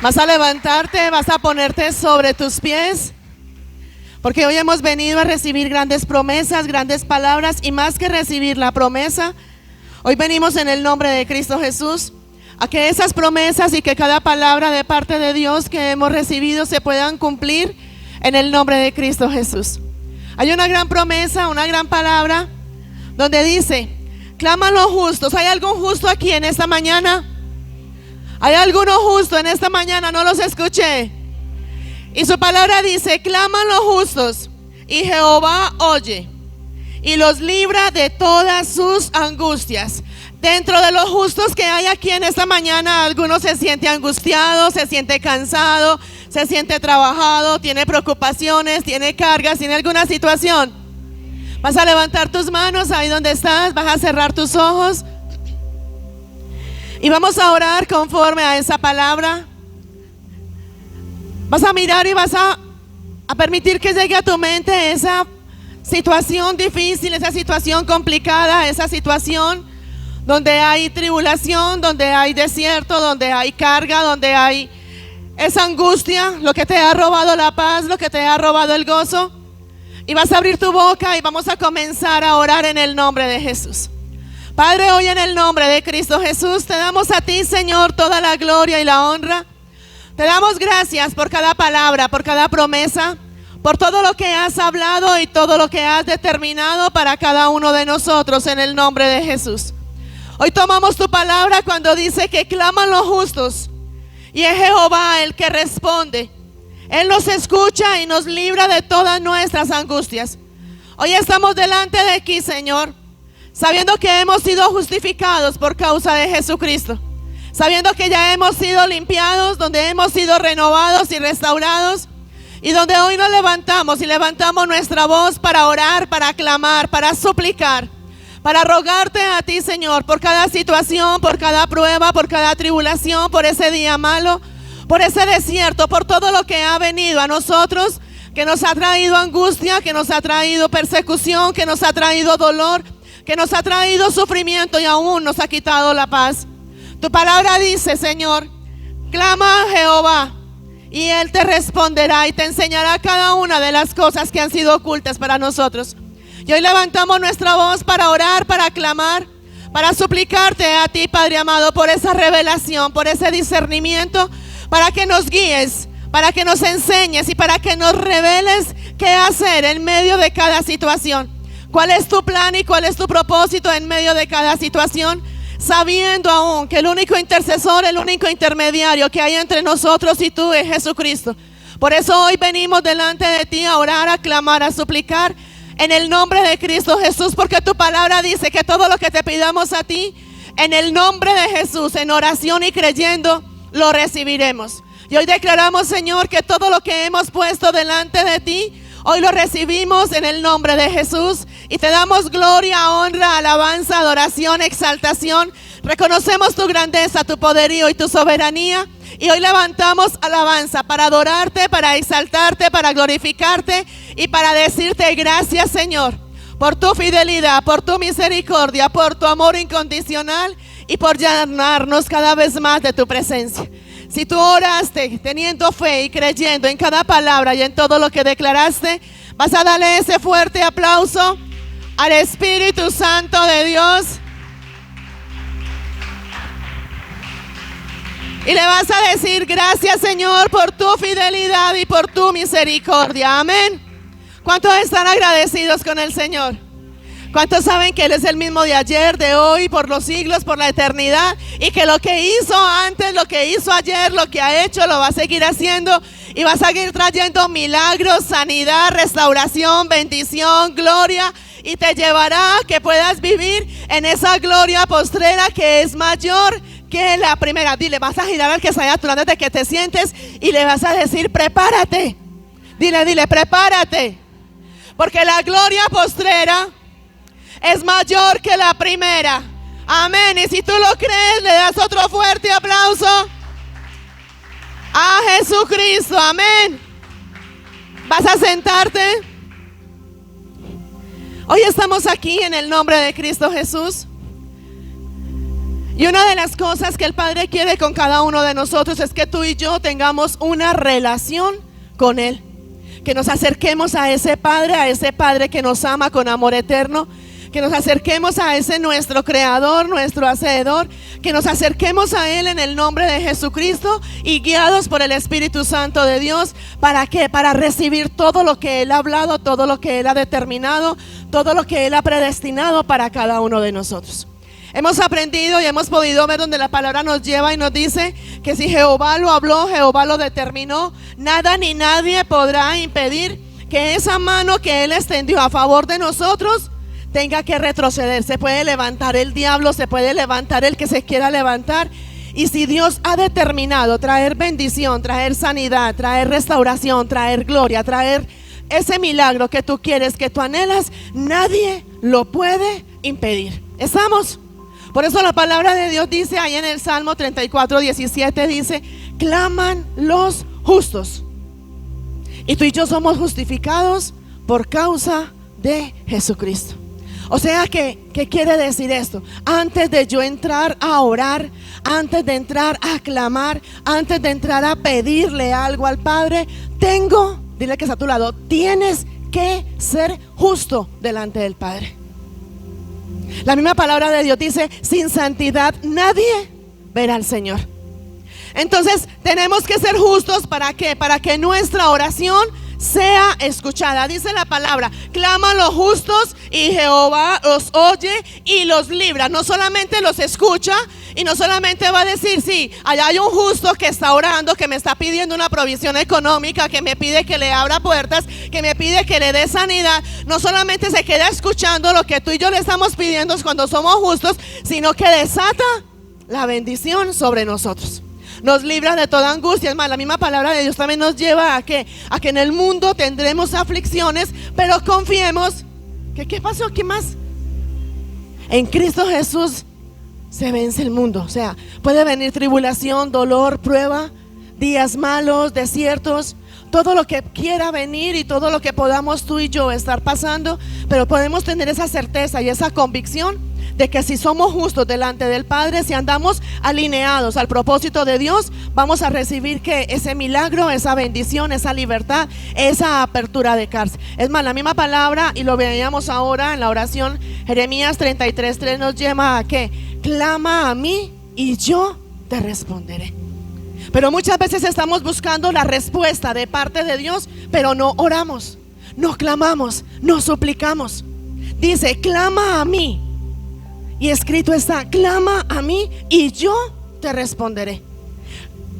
Vas a levantarte, vas a ponerte sobre tus pies, porque hoy hemos venido a recibir grandes promesas, grandes palabras, y más que recibir la promesa, hoy venimos en el nombre de Cristo Jesús a que esas promesas y que cada palabra de parte de Dios que hemos recibido se puedan cumplir en el nombre de Cristo Jesús. Hay una gran promesa, una gran palabra donde dice: claman los justos. ¿Hay algún justo aquí en esta mañana? ¿Hay alguno justo en esta mañana? No los escuché. Y su palabra dice: claman los justos y Jehová oye y los libra de todas sus angustias. Dentro de los justos que hay aquí en esta mañana, algunos se siente angustiado, se siente cansado, se siente trabajado, tiene preocupaciones, tiene cargas, tiene alguna situación. Vas a levantar tus manos ahí donde estás, vas a cerrar tus ojos y vamos a orar conforme a esa palabra. Vas a mirar y vas a permitir que llegue a tu mente esa situación difícil, esa situación complicada, esa situación donde hay tribulación, donde hay desierto, donde hay carga, donde hay esa angustia, lo que te ha robado la paz, lo que te ha robado el gozo. Y vas a abrir tu boca y vamos a comenzar a orar en el nombre de Jesús. Padre, hoy en el nombre de Cristo Jesús te damos a ti, Señor, toda la gloria y la honra. Te damos gracias por cada palabra, por cada promesa, por todo lo que has hablado y todo lo que has determinado para cada uno de nosotros en el nombre de Jesús. Hoy tomamos tu palabra cuando dice que claman los justos y es Jehová el que responde. Él nos escucha y nos libra de todas nuestras angustias. Hoy estamos delante de ti, Señor, sabiendo que hemos sido justificados por causa de Jesucristo, sabiendo que ya hemos sido limpiados, donde hemos sido renovados y restaurados, y donde hoy nos levantamos y levantamos nuestra voz para orar, para clamar, para suplicar, para rogarte a ti, Señor, por cada situación, por cada prueba, por cada tribulación, por ese día malo, por ese desierto, por todo lo que ha venido a nosotros, que nos ha traído angustia, que nos ha traído persecución, que nos ha traído dolor, que nos ha traído sufrimiento y aún nos ha quitado la paz. Tu palabra dice, Señor, clama a Jehová y Él te responderá y te enseñará cada una de las cosas que han sido ocultas para nosotros. Y hoy levantamos nuestra voz para orar, para clamar, para suplicarte a ti, Padre amado, por esa revelación, por ese discernimiento, para que nos guíes, para que nos enseñes y para que nos reveles qué hacer en medio de cada situación. ¿Cuál es tu plan y cuál es tu propósito en medio de cada situación? Sabiendo aún que el único intercesor, el único intermediario que hay entre nosotros y tú es Jesucristo. Por eso hoy venimos delante de ti a orar, a clamar, a suplicar en el nombre de Cristo Jesús, porque tu palabra dice que todo lo que te pidamos a ti, en el nombre de Jesús, en oración y creyendo, lo recibiremos. Y hoy declaramos, Señor, que todo lo que hemos puesto delante de ti, hoy lo recibimos en el nombre de Jesús y te damos gloria, honra, alabanza, adoración, exaltación. Reconocemos tu grandeza, tu poderío y tu soberanía. Y hoy levantamos alabanza para adorarte, para exaltarte, para glorificarte y para decirte gracias, Señor, por tu fidelidad, por tu misericordia, por tu amor incondicional y por llenarnos cada vez más de tu presencia. Si tú oraste teniendo fe y creyendo en cada palabra y en todo lo que declaraste, vas a darle ese fuerte aplauso al Espíritu Santo de Dios y le vas a decir gracias, Señor, por tu fidelidad y por tu misericordia. Amén. ¿Cuántos están agradecidos con el Señor? ¿Cuántos saben que Él es el mismo de ayer, de hoy, por los siglos, por la eternidad? Y que lo que hizo antes, lo que hizo ayer, lo que ha hecho, lo va a seguir haciendo. Y va a seguir trayendo milagros, sanidad, restauración, bendición, gloria. Y te llevará a que puedas vivir en esa gloria postrera que es mayor que la primera. Dile, vas a girar al que está allá a tu lado desde que te sientes y le vas a decir, prepárate. Dile, prepárate. Porque la gloria postrera es mayor que la primera. Amén. Y si tú lo crees, le das otro fuerte aplauso a Jesucristo. Amén. Vas a sentarte. Hoy estamos aquí en el nombre de Cristo Jesús. Y una de las cosas que el Padre quiere con cada uno de nosotros es que tú y yo tengamos una relación con Él, que nos acerquemos a ese Padre que nos ama con amor eterno, que nos acerquemos a ese nuestro Creador, nuestro Hacedor, que nos acerquemos a Él en el nombre de Jesucristo y guiados por el Espíritu Santo de Dios. ¿Para qué? Para recibir todo lo que Él ha hablado, todo lo que Él ha determinado, todo lo que Él ha predestinado para cada uno de nosotros. Hemos aprendido y hemos podido ver donde la palabra nos lleva y nos dice que si Jehová lo habló, Jehová lo determinó, nada ni nadie podrá impedir que esa mano que Él extendió a favor de nosotros tenga que retroceder. Se puede levantar el diablo, se puede levantar el que se quiera levantar. Y si Dios ha determinado traer bendición, traer sanidad, traer restauración, traer gloria, traer ese milagro que tú quieres, que tú anhelas, nadie lo puede impedir. ¿Estamos? Por eso la palabra de Dios dice ahí en el Salmo 34:17, dice: claman los justos, y tú y yo somos justificados por causa de Jesucristo. O sea que, ¿qué quiere decir esto? Antes de yo entrar a orar, antes de entrar a clamar, antes de entrar a pedirle algo al Padre, dile que está a tu lado, tienes que ser justo delante del Padre. La misma palabra de Dios dice: sin santidad nadie verá al Señor. Entonces tenemos que ser justos. ¿Para qué? Para que nuestra oración sea escuchada. Dice la palabra: claman los justos y Jehová los oye y los libra. No solamente los escucha y no solamente va a decir: sí, allá hay un justo que está orando, que me está pidiendo una provisión económica, que me pide que le abra puertas, que me pide que le dé sanidad. No solamente se queda escuchando lo que tú y yo le estamos pidiendo cuando somos justos, sino que desata la bendición sobre nosotros. Nos libra de toda angustia. Es más, la misma palabra de Dios también nos lleva a que en el mundo tendremos aflicciones, pero confiemos que ¿qué pasó? ¿Qué más? En Cristo Jesús se vence el mundo. O sea, puede venir tribulación, dolor, prueba, días malos, desiertos, todo lo que quiera venir y todo lo que podamos tú y yo estar pasando, pero podemos tener esa certeza y esa convicción de que si somos justos delante del Padre, si andamos alineados al propósito de Dios, vamos a recibir que ese milagro, esa bendición, esa libertad, esa apertura de cárcel. Es más, la misma palabra, y lo veíamos ahora en la oración, Jeremías 33:3 nos lleva a que clama a mí y yo te responderé. Pero muchas veces estamos buscando la respuesta de parte de Dios, pero no oramos, no clamamos, no suplicamos. Dice: clama a mí. Y escrito está: clama a mí y yo te responderé.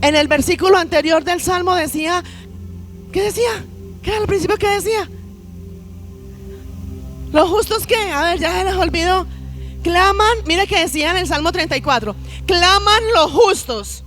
En el versículo anterior del Salmo decía, ¿qué decía? ¿Qué era al principio que decía? ¿Los justos qué? A ver, ya se les olvidó. Claman, mire que decía en el Salmo 34: claman los justos,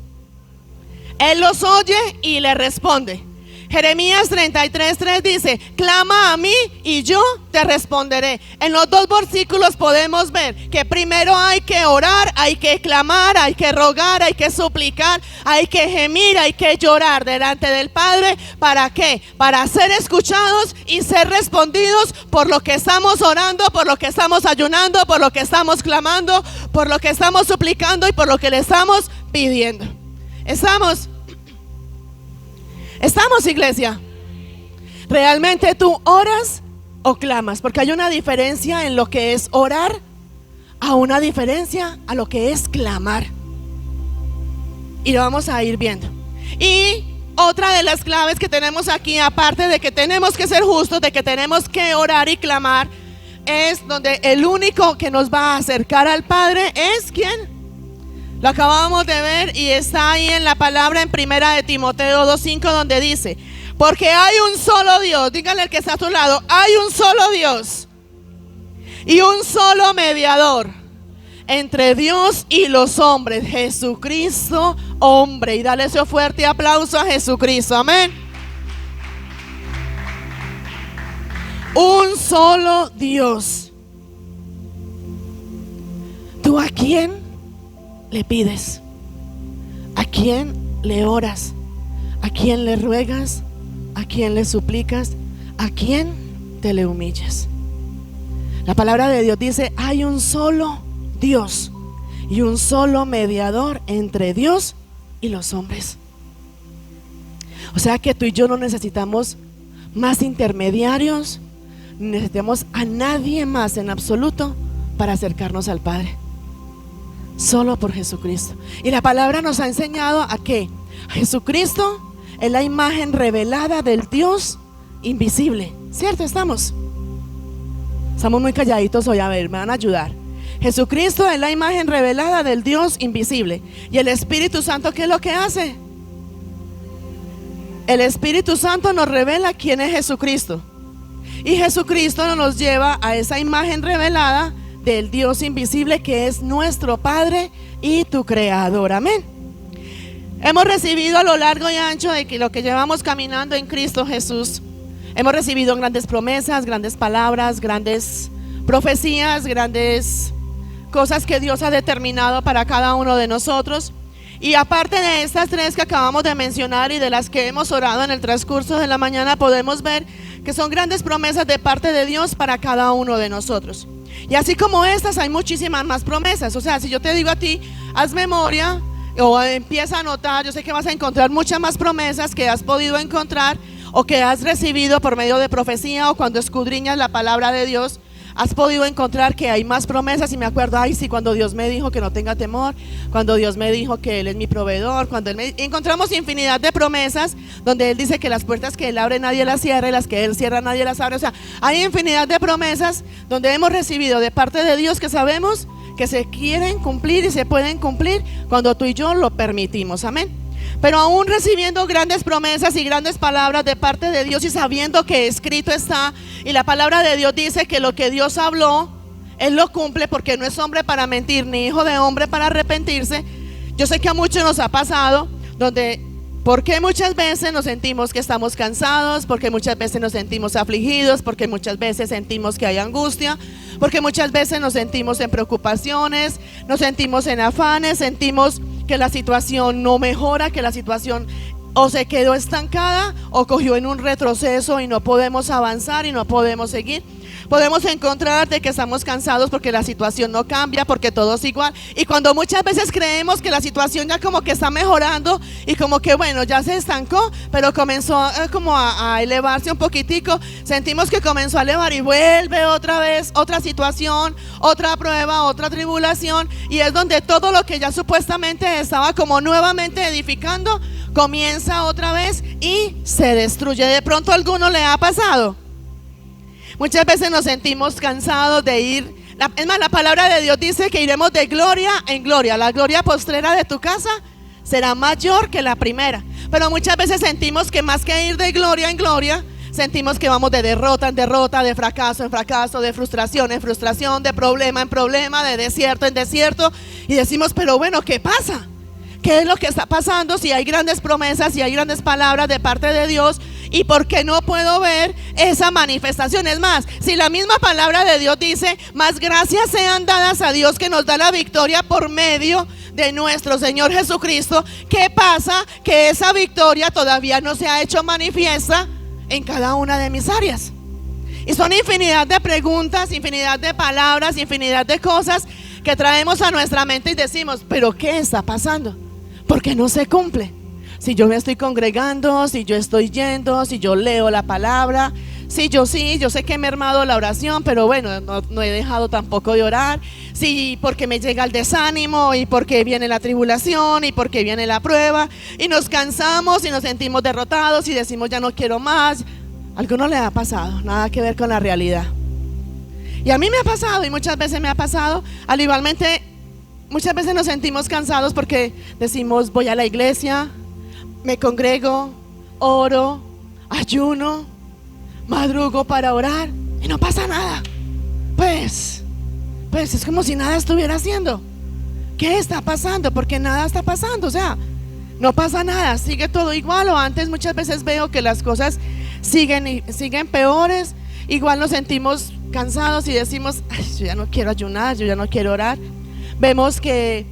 Él los oye y le responde. Jeremías 33:3 dice: clama a mí y yo te responderé. En los dos versículos podemos ver que primero hay que orar, hay que clamar, hay que rogar, hay que suplicar, hay que gemir, hay que llorar delante del Padre. ¿Para qué? Para ser escuchados y ser respondidos por lo que estamos orando, por lo que estamos ayunando, por lo que estamos clamando, por lo que estamos suplicando y por lo que le estamos pidiendo. ¿Estamos, iglesia? ¿Realmente tú oras o clamas? Porque hay una diferencia en lo que es orar, a una diferencia a lo que es clamar. Y lo vamos a ir viendo. Y otra de las claves que tenemos aquí, aparte de que tenemos que ser justos, de que tenemos que orar y clamar, es donde el único que nos va a acercar al Padre es ¿quién? Lo acabamos de ver y está ahí en la palabra en Primera de Timoteo 2:5, donde dice: porque hay un solo Dios. Dígale al que está a tu lado: hay un solo Dios y un solo mediador entre Dios y los hombres, Jesucristo hombre. Y dale ese fuerte aplauso a Jesucristo. Amén. Un solo Dios. ¿Tú a quién le pides? ¿A quién le oras? ¿A quién le ruegas? ¿A quién le suplicas? ¿A quién te le humillas? La palabra de Dios dice: hay un solo Dios y un solo mediador entre Dios y los hombres. O sea que tú y yo no necesitamos más intermediarios, necesitamos a nadie más en absoluto para acercarnos al Padre, solo por Jesucristo. Y la palabra nos ha enseñado a que Jesucristo es la imagen revelada del Dios invisible, ¿cierto? Estamos muy calladitos hoy, a ver, me van a ayudar. Jesucristo es la imagen revelada del Dios invisible. Y el Espíritu Santo, ¿qué es lo que hace? El Espíritu Santo nos revela quién es Jesucristo. Y Jesucristo nos lleva a esa imagen revelada del Dios invisible, que es nuestro Padre y tu Creador. Amén. Hemos recibido a lo largo y ancho de que lo que llevamos caminando en Cristo Jesús, hemos recibido grandes promesas, grandes palabras, grandes profecías, grandes cosas que Dios ha determinado para cada uno de nosotros. Y aparte de estas tres que acabamos de mencionar y de las que hemos orado en el transcurso de la mañana, podemos ver que son grandes promesas de parte de Dios para cada uno de nosotros. Y así como estas, hay muchísimas más promesas. O sea, si yo te digo a ti, haz memoria o empieza a anotar, yo sé que vas a encontrar muchas más promesas que has podido encontrar o que has recibido por medio de profecía, o cuando escudriñas la palabra de Dios has podido encontrar que hay más promesas. Y me acuerdo, ay sí, cuando Dios me dijo que no tenga temor, cuando Dios me dijo que Él es mi proveedor, encontramos infinidad de promesas donde Él dice que las puertas que Él abre nadie las cierra, y las que Él cierra nadie las abre. O sea, hay infinidad de promesas donde hemos recibido de parte de Dios que sabemos que se quieren cumplir y se pueden cumplir cuando tú y yo lo permitimos. Amén. Pero aún recibiendo grandes promesas y grandes palabras de parte de Dios, y sabiendo que escrito está, y la palabra de Dios dice que lo que Dios habló, Él lo cumple, porque no es hombre para mentir, ni hijo de hombre para arrepentirse. Yo sé que a muchos nos ha pasado, porque muchas veces nos sentimos que estamos cansados, porque muchas veces nos sentimos afligidos, porque muchas veces sentimos que hay angustia, porque muchas veces nos sentimos en preocupaciones, nos sentimos en afanes, sentimos que la situación no mejora, que la situación o se quedó estancada o cogió en un retroceso y no podemos avanzar y no podemos seguir. Podemos encontrar de que estamos cansados porque la situación no cambia, porque todo es igual. Y cuando muchas veces creemos que la situación ya como que está mejorando y como que bueno, ya se estancó, pero comenzó como a elevarse un poquitico, sentimos que comenzó a elevar y vuelve otra vez otra situación, otra prueba, otra tribulación, y es donde todo lo que ya supuestamente estaba como nuevamente edificando comienza otra vez y se destruye. De pronto a alguno le ha pasado. Muchas veces nos sentimos cansados de ir. Es más, la palabra de Dios dice que iremos de gloria en gloria. La gloria postrera de tu casa será mayor que la primera. Pero muchas veces sentimos que más que ir de gloria en gloria, sentimos que vamos de derrota en derrota, de fracaso en fracaso, de frustración en frustración, de problema en problema, de desierto en desierto. Y decimos, pero bueno, ¿qué pasa? ¿Qué es lo que está pasando? Si hay grandes promesas, si hay grandes palabras de parte de Dios, ¿y por qué no puedo ver esa manifestación? Es más, si la misma palabra de Dios dice, más gracias sean dadas a Dios que nos da la victoria por medio de nuestro Señor Jesucristo, ¿qué pasa? Que esa victoria todavía no se ha hecho manifiesta en cada una de mis áreas. Y son infinidad de preguntas, infinidad de palabras, infinidad de cosas que traemos a nuestra mente y decimos, ¿pero qué está pasando? ¿Por qué no se cumple? Si yo me estoy congregando, si yo estoy yendo, si yo leo la palabra, yo sé que me he mermado la oración, pero bueno, no he dejado tampoco de orar. Sí, porque me llega el desánimo, y porque viene la tribulación, y porque viene la prueba, y nos cansamos y nos sentimos derrotados y decimos, ya no quiero más. ¿A alguno le ha pasado? Nada que ver con la realidad. Y a mí me ha pasado, y muchas veces me ha pasado. Al igualmente, muchas veces nos sentimos cansados porque decimos, voy a la iglesia, me congrego, oro, ayuno, madrugo para orar y no pasa nada. Pues es como si nada estuviera haciendo. ¿Qué está pasando? Porque nada está pasando, o sea, no pasa nada, sigue todo igual. O antes muchas veces veo que las cosas siguen peores. Igual nos sentimos cansados y decimos, ay, yo ya no quiero ayunar, yo ya no quiero orar. Vemos que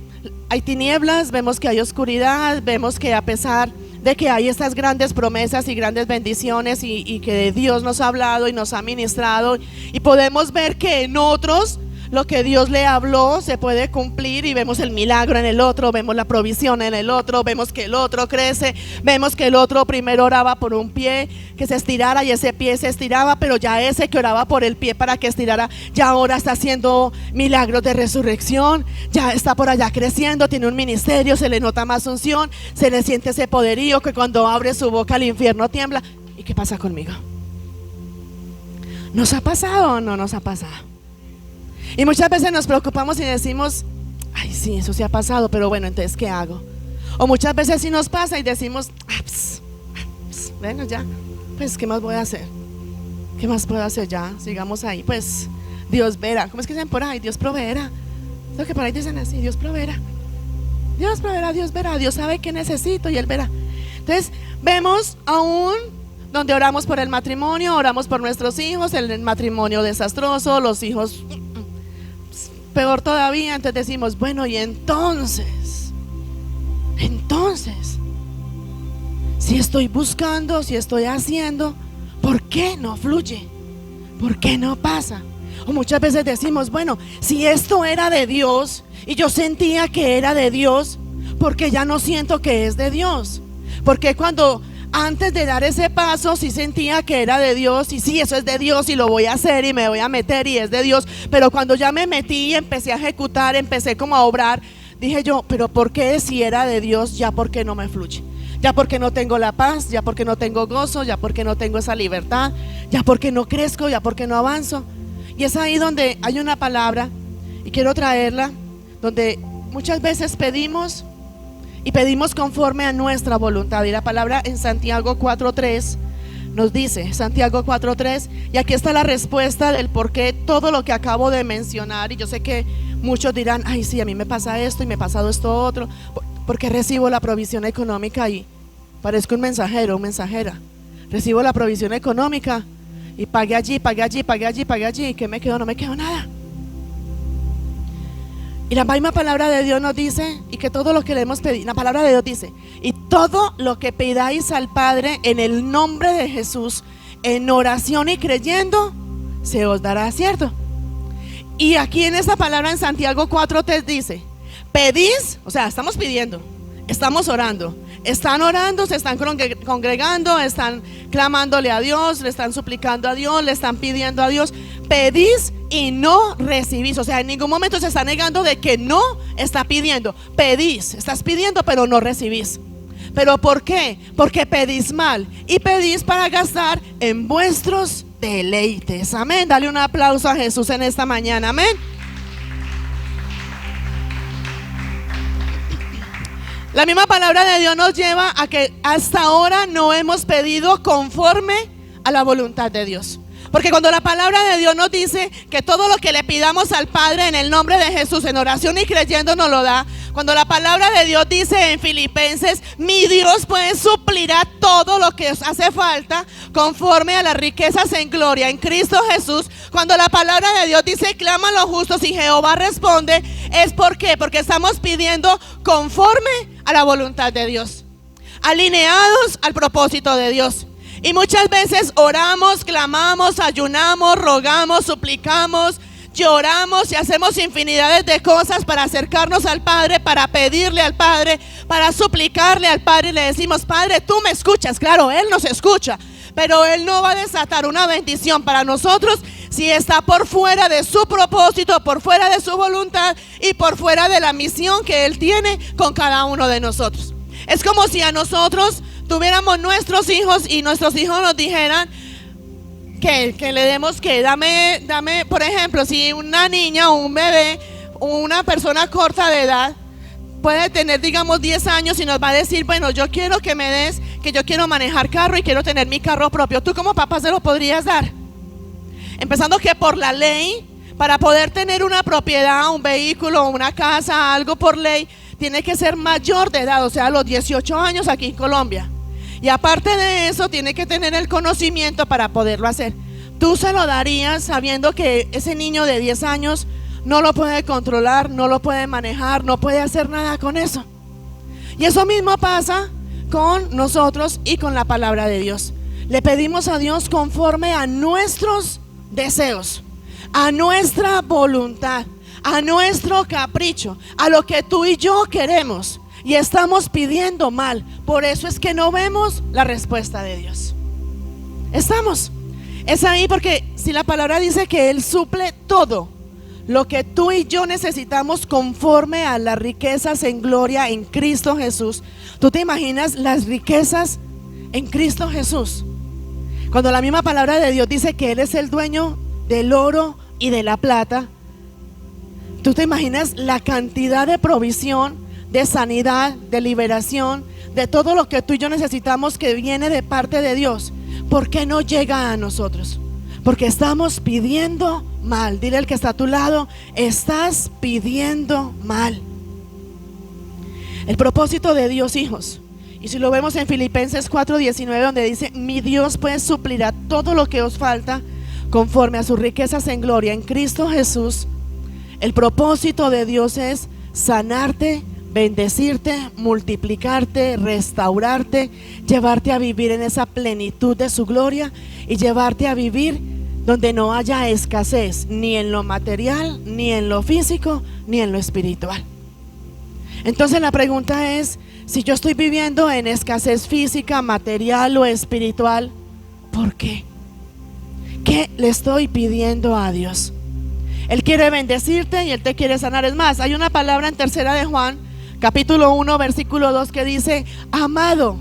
hay tinieblas, vemos que hay oscuridad, vemos que a pesar de que hay estas grandes promesas y grandes bendiciones y que Dios nos ha hablado y nos ha ministrado, y podemos ver que en otros lo que Dios le habló se puede cumplir y vemos el milagro en el otro, vemos la provisión en el otro, vemos que el otro crece, vemos que el otro primero oraba por un pie que se estirara y ese pie se estiraba, pero ya ese que oraba por el pie para que estirara, ya ahora está haciendo milagros de resurrección, ya está por allá creciendo, tiene un ministerio, se le nota más unción, se le siente ese poderío que cuando abre su boca el infierno tiembla. ¿Y qué pasa conmigo? ¿Nos ha pasado o no nos ha pasado? Y muchas veces nos preocupamos y decimos, ay sí, eso sí ha pasado, pero bueno, entonces ¿qué hago? O muchas veces sí nos pasa y decimos, bueno ya, pues ¿qué más voy a hacer? ¿Qué más puedo hacer ya? Sigamos ahí, pues Dios verá. ¿Cómo es que dicen por ahí? Dios proveerá. Lo que por ahí dicen así, Dios proveerá. Dios proveerá, Dios verá, Dios sabe qué necesito y Él verá. Entonces vemos aún donde oramos por el matrimonio, oramos por nuestros hijos, el matrimonio desastroso, los hijos peor todavía. Entonces decimos, bueno, y entonces, si estoy buscando, si estoy haciendo, ¿por qué no fluye? ¿Por qué no pasa? O muchas veces decimos, bueno, si esto era de Dios y yo sentía que era de Dios, ¿por qué ya no siento que es de Dios? Porque cuando antes de dar ese paso sí sentía que era de Dios y sí, eso es de Dios y lo voy a hacer y me voy a meter y es de Dios, pero cuando ya me metí y empecé a ejecutar, empecé como a obrar, dije yo, pero ¿por qué si era de Dios ya por qué no me fluye? Ya porque no tengo la paz, ya porque no tengo gozo, ya porque no tengo esa libertad, ya porque no crezco, ya porque no avanzo. Y es ahí donde hay una palabra y quiero traerla, donde muchas veces pedimos y pedimos conforme a nuestra voluntad. Y la palabra en Santiago 4:3 nos dice, Santiago 4:3, y aquí está la respuesta del por qué todo lo que acabo de mencionar. Y yo sé que muchos dirán, ay sí, a mí me pasa esto y me ha pasado esto otro, porque recibo la provisión económica y parezco un mensajero, una mensajera. Recibo la provisión económica y pagué allí, pagué allí, pagué allí, pagué allí, ¿y qué me quedó? No me quedó nada. Y la misma palabra de Dios nos dice, y que todo lo que le hemos pedido, la palabra de Dios dice, y todo lo que pidáis al Padre en el nombre de Jesús, en oración y creyendo, se os dará, ¿cierto? Y aquí en esta palabra en Santiago 4:3 dice, pedís, o sea, estamos pidiendo, estamos orando, están orando, se están congregando, están clamándole a Dios, le están suplicando a Dios, le están pidiendo a Dios, pedís y no recibís. O sea, en ningún momento se está negando de que no está pidiendo. Pedís, estás pidiendo pero no recibís. ¿Pero por qué? Porque pedís mal y pedís para gastar en vuestros deleites. Amén. Dale un aplauso a Jesús en esta mañana. Amén. La misma palabra de Dios nos lleva a que hasta ahora no hemos pedido conforme a la voluntad de Dios. Porque cuando la palabra de Dios nos dice que todo lo que le pidamos al Padre en el nombre de Jesús, en oración y creyendo, nos lo da. Cuando la palabra de Dios dice en Filipenses, mi Dios pues suplirá todo lo que os hace falta conforme a las riquezas en gloria en Cristo Jesús. Cuando la palabra de Dios dice, claman los justos y Jehová responde, ¿es por qué? Porque estamos pidiendo conforme a la voluntad de Dios, alineados al propósito de Dios. Y muchas veces oramos, clamamos, ayunamos, rogamos, suplicamos, lloramos y hacemos infinidades de cosas para acercarnos al Padre, para pedirle al Padre, para suplicarle al Padre. Y le decimos, Padre, tú me escuchas. Claro, Él nos escucha, pero Él no va a desatar una bendición para nosotros si está por fuera de su propósito, por fuera de su voluntad y por fuera de la misión que Él tiene con cada uno de nosotros. Es como si a nosotros tuviéramos nuestros hijos y nuestros hijos nos dijeran que le demos que dame, por ejemplo, si una niña o un bebé o una persona corta de edad puede tener, digamos, 10 años y nos va a decir, bueno, yo quiero que me des, que yo quiero manejar carro y quiero tener mi carro propio. ¿Tú como papá se lo podrías dar? Empezando que por la ley, para poder tener una propiedad, un vehículo, una casa, algo por ley, tiene que ser mayor de edad, o sea, a los 18 años aquí en Colombia. Y aparte de eso, tiene que tener el conocimiento para poderlo hacer. Tú se lo darías sabiendo que ese niño de 10 años no lo puede controlar, no lo puede manejar, no puede hacer nada con eso. Y eso mismo pasa con nosotros y con la palabra de Dios. Le pedimos a Dios conforme a nuestros deseos, a nuestra voluntad, a nuestro capricho, a lo que tú y yo queremos, y estamos pidiendo mal. Por eso es que no vemos la respuesta de Dios. Es ahí, porque si la palabra dice que Él suple todo lo que tú y yo necesitamos conforme a las riquezas en gloria en Cristo Jesús. ¿Tú te imaginas las riquezas en Cristo Jesús? Cuando la misma palabra de Dios dice que Él es el dueño del oro y de la plata, ¿tú te imaginas la cantidad de provisión, de sanidad, de liberación, de todo lo que tú y yo necesitamos que viene de parte de Dios? ¿Por qué no llega a nosotros? Porque estamos pidiendo mal. Dile al que está a tu lado: estás pidiendo mal. El propósito de Dios, hijos, y si lo vemos en Filipenses 4:19, donde dice: mi Dios pues suplirá todo lo que os falta conforme a sus riquezas en gloria en Cristo Jesús. El propósito de Dios es sanarte, bendecirte, multiplicarte, restaurarte, llevarte a vivir en esa plenitud de su gloria y llevarte a vivir donde no haya escasez, ni en lo material, ni en lo físico, ni en lo espiritual. Entonces la pregunta es: si yo estoy viviendo en escasez física, material o espiritual, ¿por qué? ¿Qué le estoy pidiendo a Dios? Él quiere bendecirte y Él te quiere sanar. Es más, hay una palabra en 3 de Juan, capítulo 1, versículo 2, que dice: amado,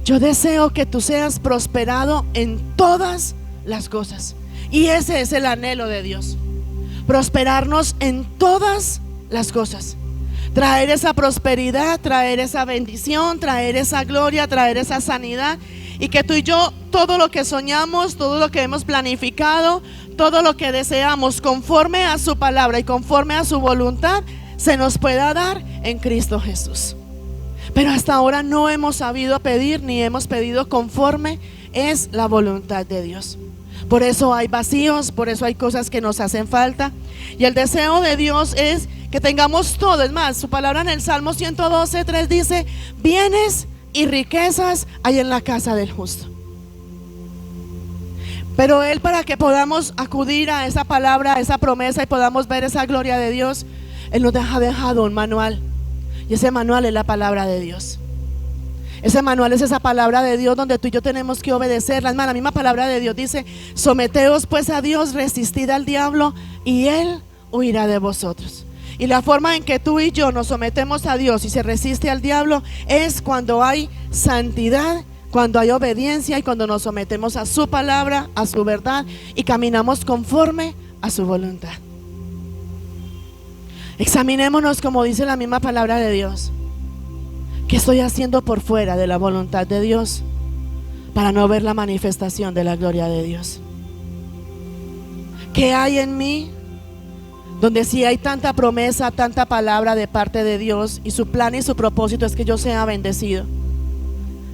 yo deseo que tú seas prosperado en todas las cosas. Y ese es el anhelo de Dios: prosperarnos en todas las cosas, traer esa prosperidad, traer esa bendición, traer esa gloria, traer esa sanidad, y que tú y yo, todo lo que soñamos, todo lo que hemos planificado, todo lo que deseamos conforme a su palabra y conforme a su voluntad, se nos pueda dar en Cristo Jesús. Pero hasta ahora no hemos sabido pedir, ni hemos pedido conforme es la voluntad de Dios. Por eso hay vacíos, por eso hay cosas que nos hacen falta. Y el deseo de Dios es que tengamos todo. Es más, su palabra en el Salmo 112:3 dice: bienes y riquezas hay en la casa del justo. Pero Él, para que podamos acudir a esa palabra, a esa promesa, y podamos ver esa gloria de Dios, Él nos ha dejado un manual. Y ese manual es la palabra de Dios. Ese manual es esa palabra de Dios donde tú y yo tenemos que obedecerla. Es más, la misma palabra de Dios dice: someteos pues a Dios, resistid al diablo y Él huirá de vosotros. Y la forma en que tú y yo nos sometemos a Dios y se resiste al diablo es cuando hay santidad, cuando hay obediencia y cuando nos sometemos a su palabra, a su verdad, y caminamos conforme a su voluntad. Examinémonos, como dice la misma palabra de Dios. ¿Qué estoy haciendo por fuera de la voluntad de Dios para no ver la manifestación de la gloria de Dios? ¿Qué hay en mí donde sí hay tanta promesa, tanta palabra de parte de Dios, y su plan y su propósito es que yo sea bendecido?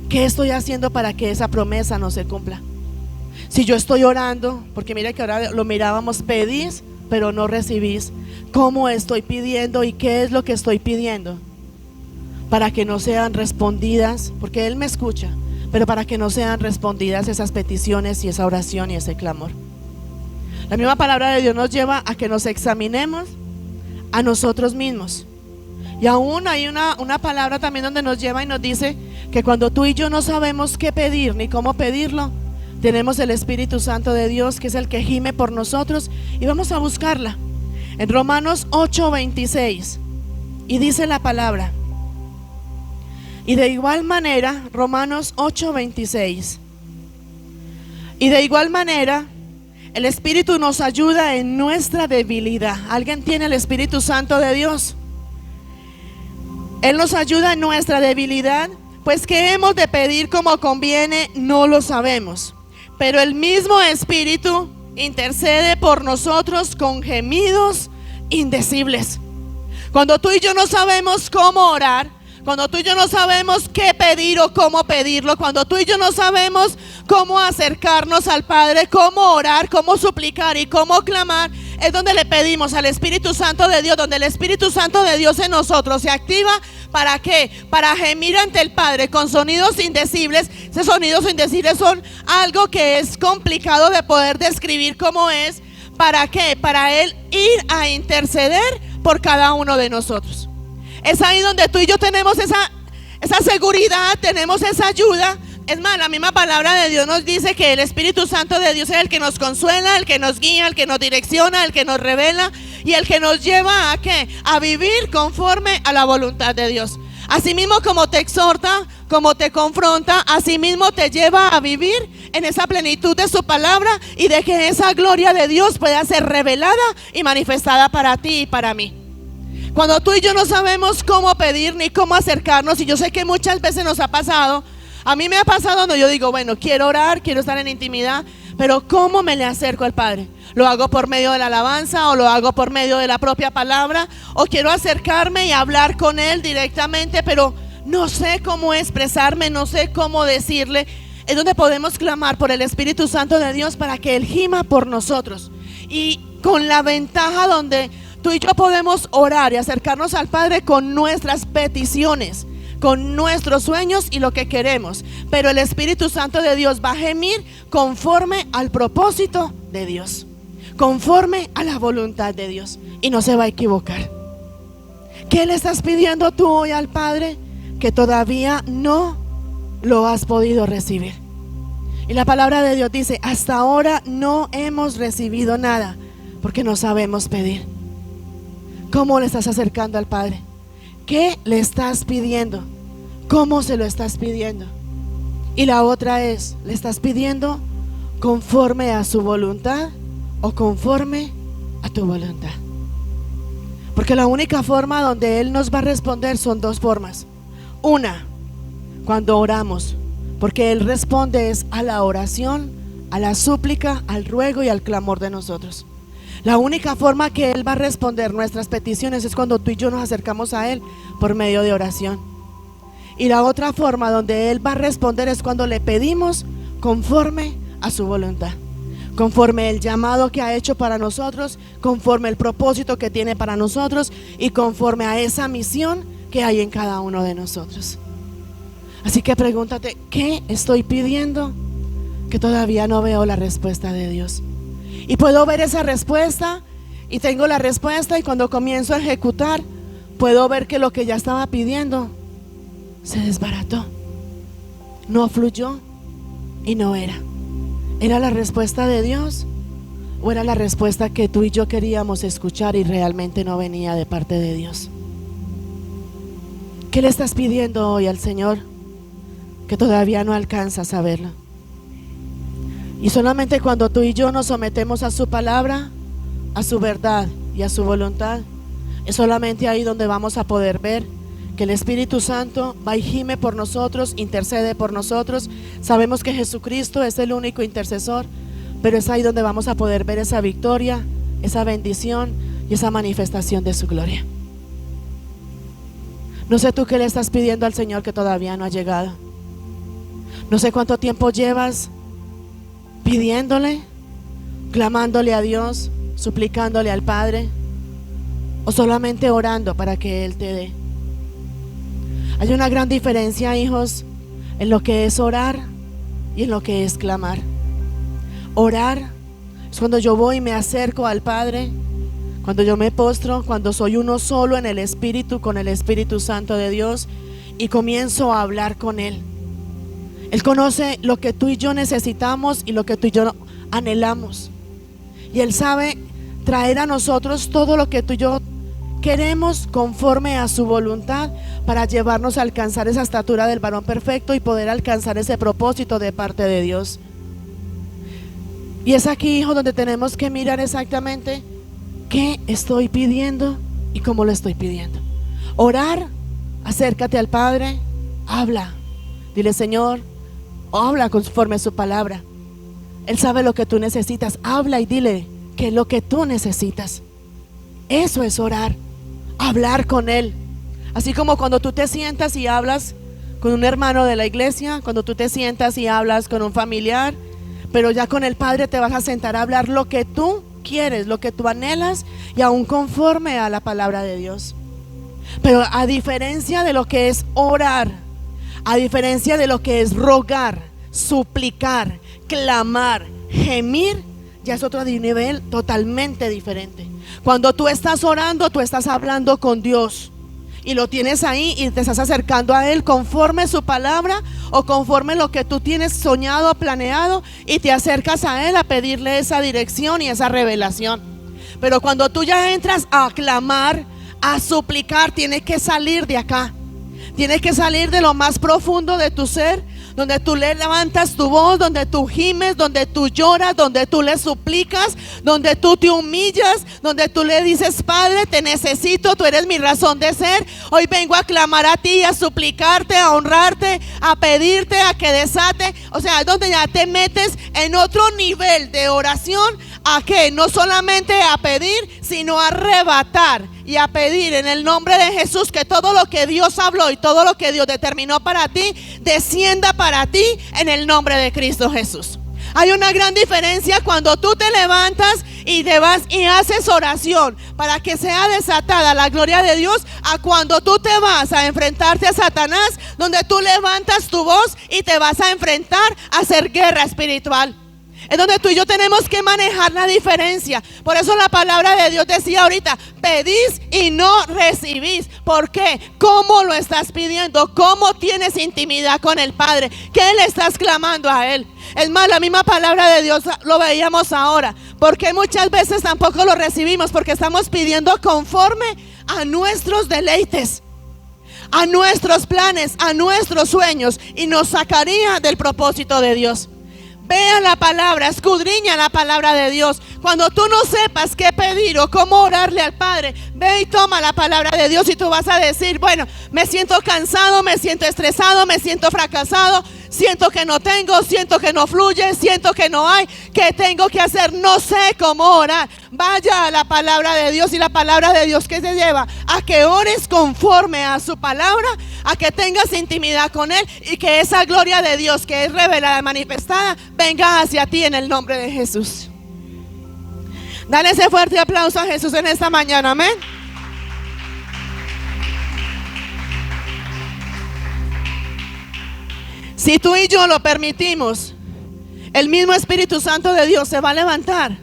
¿Qué estoy haciendo para que esa promesa no se cumpla? Si yo estoy orando, porque mira que ahora lo mirábamos: pedís pero no recibís. ¿Cómo estoy pidiendo y qué es lo que estoy pidiendo? Para que no sean respondidas, porque Él me escucha, pero para que no sean respondidas esas peticiones y esa oración y ese clamor. La misma palabra de Dios nos lleva a que nos examinemos a nosotros mismos. Y aún hay una palabra también donde nos lleva y nos dice que cuando tú y yo no sabemos qué pedir ni cómo pedirlo, tenemos el Espíritu Santo de Dios, que es el que gime por nosotros, y vamos a buscarla. En Romanos 8:26, y dice la palabra: y de igual manera, Romanos 8:26, y de igual manera el Espíritu nos ayuda en nuestra debilidad. ¿Alguien tiene el Espíritu Santo de Dios? Él nos ayuda en nuestra debilidad, pues que hemos de pedir como conviene, no lo sabemos. Pero el mismo Espíritu intercede por nosotros con gemidos indecibles. Cuando tú y yo no sabemos cómo orar, cuando tú y yo no sabemos qué pedir o cómo pedirlo, cuando tú y yo no sabemos cómo acercarnos al Padre, cómo orar, cómo suplicar y cómo clamar, es donde le pedimos al Espíritu Santo de Dios, donde el Espíritu Santo de Dios en nosotros se activa. ¿Para qué? Para gemir ante el Padre con sonidos indecibles. Esos sonidos indecibles son algo que es complicado de poder describir cómo es, ¿Para qué? Para Él ir a interceder por cada uno de nosotros. Es ahí donde tú y yo tenemos esa seguridad, tenemos esa ayuda. Es más, la misma palabra de Dios nos dice que el Espíritu Santo de Dios es el que nos consuela, el que nos guía, el que nos direcciona, el que nos revela y el que nos lleva a ¿qué? A vivir conforme a la voluntad de Dios. Asimismo como te exhorta, como te confronta, asimismo te lleva a vivir en esa plenitud de su palabra y de que esa gloria de Dios pueda ser revelada y manifestada para ti y para mí. Cuando tú y yo no sabemos cómo pedir ni cómo acercarnos, y yo sé que muchas veces nos ha pasado, a mí me ha pasado cuando yo digo, bueno, quiero orar, quiero estar en intimidad, pero ¿cómo me le acerco al Padre? ¿Lo hago por medio de la alabanza o lo hago por medio de la propia palabra? ¿O quiero acercarme y hablar con Él directamente, pero no sé cómo expresarme, no sé cómo decirle? Es donde podemos clamar por el Espíritu Santo de Dios para que Él gima por nosotros. Y con la ventaja donde tú y yo podemos orar y acercarnos al Padre con nuestras peticiones, con nuestros sueños y lo que queremos, pero el Espíritu Santo de Dios va a gemir conforme al propósito de Dios, conforme a la voluntad de Dios, y no se va a equivocar. ¿Qué le estás pidiendo tú hoy al Padre que todavía no lo has podido recibir? Y la palabra de Dios dice, hasta ahora no hemos recibido nada porque no sabemos pedir. ¿Cómo le estás acercando al Padre? ¿Qué le estás pidiendo? ¿Cómo se lo estás pidiendo? Y la otra es, ¿le estás pidiendo conforme a su voluntad o conforme a tu voluntad? Porque la única forma donde Él nos va a responder son dos formas. Una, cuando oramos, porque Él responde es a la oración, a la súplica, al ruego y al clamor de nosotros. La única forma que Él va a responder nuestras peticiones es cuando tú y yo nos acercamos a Él por medio de oración. Y la otra forma donde Él va a responder es cuando le pedimos conforme a su voluntad, conforme el llamado que ha hecho para nosotros, conforme el propósito que tiene para nosotros y conforme a esa misión que hay en cada uno de nosotros. Así que pregúntate, ¿qué estoy pidiendo que todavía no veo la respuesta de Dios? Y puedo ver esa respuesta y tengo la respuesta, y cuando comienzo a ejecutar puedo ver que lo que ya estaba pidiendo se desbarató, no fluyó y no era. ¿Era la respuesta de Dios o era la respuesta que tú y yo queríamos escuchar y realmente no venía de parte de Dios? ¿Qué le estás pidiendo hoy al Señor que todavía no alcanzas a verlo? Y solamente cuando tú y yo nos sometemos a su palabra, a su verdad y a su voluntad, es solamente ahí donde vamos a poder ver que el Espíritu Santo va y gime por nosotros, intercede por nosotros. Sabemos que Jesucristo es el único intercesor, pero es ahí donde vamos a poder ver esa victoria, esa bendición y esa manifestación de su gloria. No sé tú qué le estás pidiendo al Señor que todavía no ha llegado. No sé cuánto tiempo llevas pidiéndole, clamándole a Dios, suplicándole al Padre, o solamente orando para que Él te dé. Hay una gran diferencia, hijos, en lo que es orar y en lo que es clamar. Orar es cuando yo voy y me acerco al Padre, cuando yo me postro, cuando soy uno solo en el Espíritu, con el Espíritu Santo de Dios, y comienzo a hablar con Él. Él conoce lo que tú y yo necesitamos y lo que tú y yo anhelamos. Y Él sabe traer a nosotros todo lo que tú y yo queremos conforme a su voluntad para llevarnos a alcanzar esa estatura del varón perfecto y poder alcanzar ese propósito de parte de Dios. Y es aquí, hijo, donde tenemos que mirar exactamente qué estoy pidiendo y cómo lo estoy pidiendo. Orar, acércate al Padre, habla, dile: Señor, habla conforme a su palabra. Él sabe lo que tú necesitas. Habla y dile que es lo que tú necesitas. Eso es orar, hablar con Él. Así como cuando tú te sientas y hablas con un hermano de la iglesia, cuando tú te sientas y hablas con un familiar, pero ya con el Padre te vas a sentar a hablar lo que tú quieres, lo que tú anhelas, y aún conforme a la palabra de Dios. Pero a diferencia de lo que es orar, a diferencia de lo que es rogar, suplicar, clamar, gemir, ya es otro nivel totalmente diferente. Cuando tú estás orando, tú estás hablando con Dios y lo tienes ahí y te estás acercando a Él conforme su palabra o conforme lo que tú tienes soñado, planeado, y te acercas a Él a pedirle esa dirección y esa revelación. Pero cuando tú ya entras a clamar, a suplicar, tienes que salir de acá. Tienes que salir de lo más profundo de tu ser, donde tú le levantas tu voz, donde tú gimes, donde tú lloras, donde tú le suplicas, donde tú te humillas, donde tú le dices: Padre, te necesito, tú eres mi razón de ser. Hoy vengo a clamar a ti, a suplicarte, a honrarte, a pedirte, a que desate. O sea, es donde ya te metes en otro nivel de oración. ¿A qué? No solamente a pedir, sino a arrebatar y a pedir en el nombre de Jesús que todo lo que Dios habló y todo lo que Dios determinó para ti descienda para ti en el nombre de Cristo Jesús. Hay una gran diferencia cuando tú te levantas y te vas y haces oración para que sea desatada la gloria de Dios, a cuando tú te vas a enfrentarte a Satanás, donde tú levantas tu voz y te vas a enfrentar a hacer guerra espiritual. Es donde tú y yo tenemos que manejar la diferencia. Por eso la palabra de Dios decía ahorita: pedís y no recibís. ¿Por qué? ¿Cómo lo estás pidiendo? ¿Cómo tienes intimidad con el Padre? ¿Qué le estás clamando a Él? Es más, la misma palabra de Dios lo veíamos ahora. Porque muchas veces tampoco lo recibimos, porque estamos pidiendo conforme a nuestros deleites, a nuestros planes, a nuestros sueños, y nos sacaría del propósito de Dios. Vea la palabra, escudriña la palabra de Dios. Cuando tú no sepas qué pedir o cómo orarle al Padre, ve y toma la palabra de Dios y tú vas a decir: bueno, me siento cansado, me siento estresado, me siento fracasado, siento que no tengo, siento que no fluye, siento que no hay. ¿Qué tengo que hacer? No sé cómo orar. Vaya a la palabra de Dios, y la palabra de Dios que te lleva a que ores conforme a su palabra, a que tengas intimidad con Él, y que esa gloria de Dios que es revelada, manifestada, venga hacia ti en el nombre de Jesús. Dale ese fuerte aplauso a Jesús en esta mañana, amén. Si tú y yo lo permitimos, el mismo Espíritu Santo de Dios se va a levantar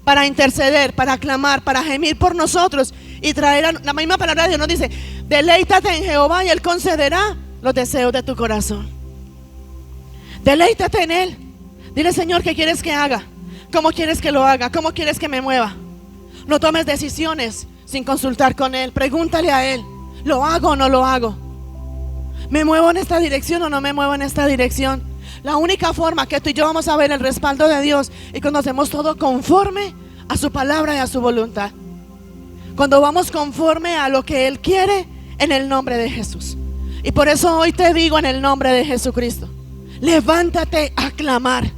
para interceder, para clamar, para gemir por nosotros y traer la misma palabra de Dios nos dice: deleítate en Jehová y Él concederá los deseos de tu corazón. Deleítate en Él. Dile: Señor, ¿qué quieres que haga? ¿Cómo quieres que lo haga? ¿Cómo quieres que me mueva? No tomes decisiones sin consultar con Él. Pregúntale a Él: ¿lo hago o no lo hago? ¿Me muevo en esta dirección o no me muevo en esta dirección? La única forma que tú y yo vamos a ver el respaldo de Dios es cuando hacemos todo conforme a su palabra y a su voluntad. Cuando vamos conforme a lo que Él quiere en el nombre de Jesús. Y por eso hoy te digo en el nombre de Jesucristo: levántate a clamar.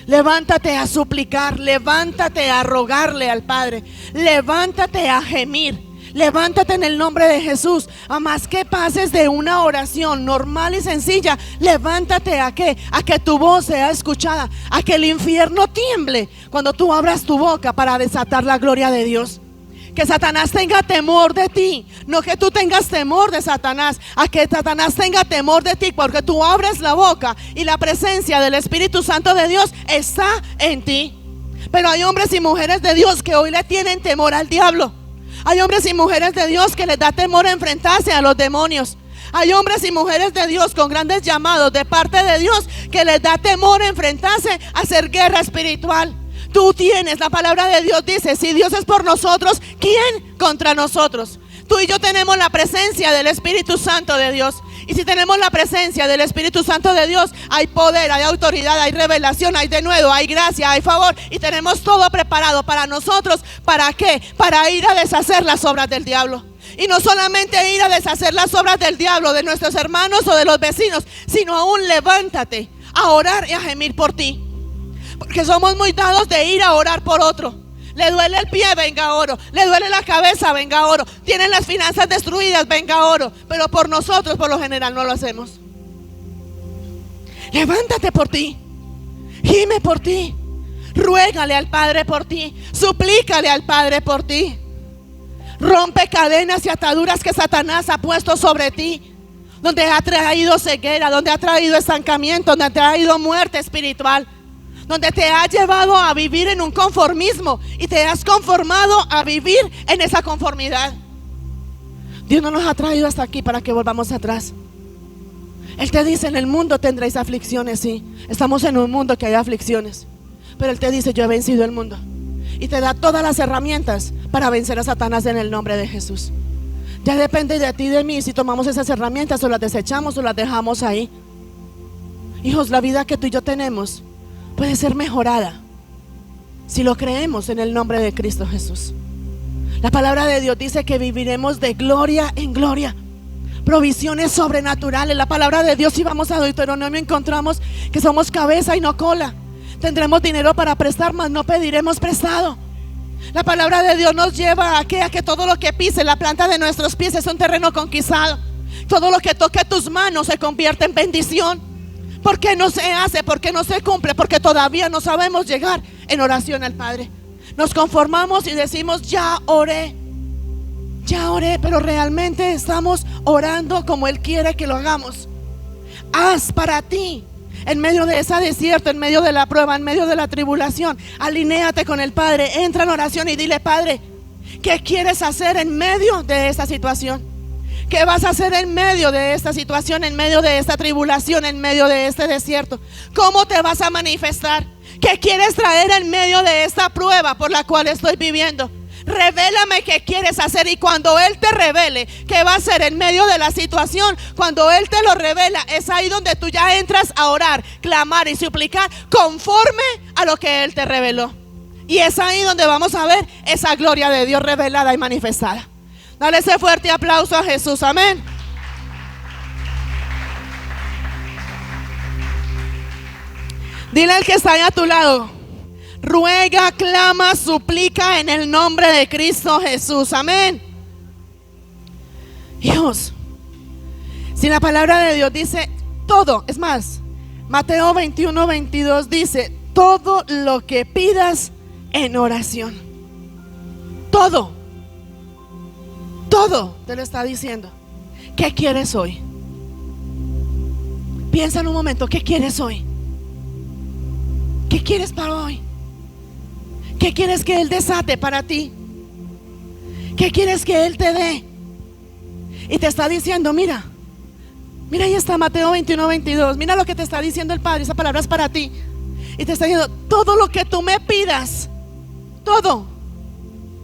Levántate a suplicar, levántate a rogarle al Padre, levántate a gemir, levántate en el nombre de Jesús. A más que pases de una oración normal y sencilla, levántate a ¿qué? A que tu voz sea escuchada, a que el infierno tiemble cuando tú abras tu boca para desatar la gloria de Dios. Que Satanás tenga temor de ti, no que tú tengas temor de Satanás. A que Satanás tenga temor de ti, porque tú abres la boca y la presencia del Espíritu Santo de Dios está en ti. Pero hay hombres y mujeres de Dios que hoy le tienen temor al diablo. Hay hombres y mujeres de Dios que les da temor a enfrentarse a los demonios. Hay hombres y mujeres de Dios con grandes llamados de parte de Dios que les da temor a enfrentarse a hacer guerra espiritual. Tú tienes, la palabra de Dios dice: si Dios es por nosotros, ¿quién contra nosotros? Tú y yo tenemos la presencia del Espíritu Santo de Dios. Y si tenemos la presencia del Espíritu Santo de Dios, hay poder, hay autoridad, hay revelación, hay denuedo, hay gracia, hay favor. Y tenemos todo preparado para nosotros. ¿Para qué? Para ir a deshacer las obras del diablo. Y no solamente ir a deshacer las obras del diablo, de nuestros hermanos o de los vecinos, sino aún levántate a orar y a gemir por ti. Porque somos muy dados de ir a orar por otro. Le duele el pie, venga oro. Le duele la cabeza, venga oro. Tienen las finanzas destruidas, venga oro. Pero por nosotros, por lo general, no lo hacemos. Levántate por ti. Gime por ti. Ruégale al Padre por ti. Suplícale al Padre por ti. Rompe cadenas y ataduras que Satanás ha puesto sobre ti, donde ha traído ceguera, donde ha traído estancamiento, donde ha traído muerte espiritual, donde te ha llevado a vivir en un conformismo y te has conformado a vivir en esa conformidad. Dios no nos ha traído hasta aquí para que volvamos atrás. Él te dice: en el mundo tendréis aflicciones. Sí, estamos en un mundo que hay aflicciones, pero Él te dice: yo he vencido el mundo. Y te da todas las herramientas para vencer a Satanás en el nombre de Jesús. Ya depende de ti y de mí si tomamos esas herramientas o las desechamos o las dejamos ahí. Hijos, la vida que tú y yo tenemos puede ser mejorada si lo creemos en el nombre de Cristo Jesús. La palabra de Dios dice que viviremos de gloria en gloria. Provisiones sobrenaturales. La palabra de Dios, si vamos a Deuteronomio, encontramos que somos cabeza y no cola. Tendremos dinero para prestar, mas no pediremos prestado. La palabra de Dios nos lleva a que todo lo que pise la planta de nuestros pies es un terreno conquistado. Todo lo que toque tus manos se convierte en bendición. ¿Por qué no se hace? ¿Por qué no se cumple? Porque todavía no sabemos llegar en oración al Padre. Nos conformamos y decimos: ya oré, pero realmente estamos orando como Él quiere que lo hagamos. Haz para ti. En medio de ese desierto, en medio de la prueba, en medio de la tribulación, alinéate con el Padre, entra en oración y dile: Padre, ¿qué quieres hacer en medio de esta situación? ¿Qué vas a hacer en medio de esta situación, en medio de esta tribulación, en medio de este desierto? ¿Cómo te vas a manifestar? ¿Qué quieres traer en medio de esta prueba por la cual estoy viviendo? Revélame qué quieres hacer, y cuando Él te revele qué va a hacer en medio de la situación, cuando Él te lo revela, es ahí donde tú ya entras a orar, clamar y suplicar conforme a lo que Él te reveló. Y es ahí donde vamos a ver esa gloria de Dios revelada y manifestada. Dale ese fuerte aplauso a Jesús, amén. Dile al que está ahí a tu lado: ruega, clama, suplica en el nombre de Cristo Jesús, amén. Hijos, si la palabra de Dios dice todo, es más, Mateo 21:22 dice: todo lo que pidas en oración. Todo te lo está diciendo. ¿Qué quieres hoy? Piensa en un momento: ¿qué quieres hoy? ¿Qué quieres para hoy? ¿Qué quieres que Él desate para ti? ¿Qué quieres que Él te dé? Y te está diciendo: mira, ahí está Mateo 21:22. Mira lo que te está diciendo el Padre. Esa palabra es para ti. Y te está diciendo: todo lo que tú me pidas, todo,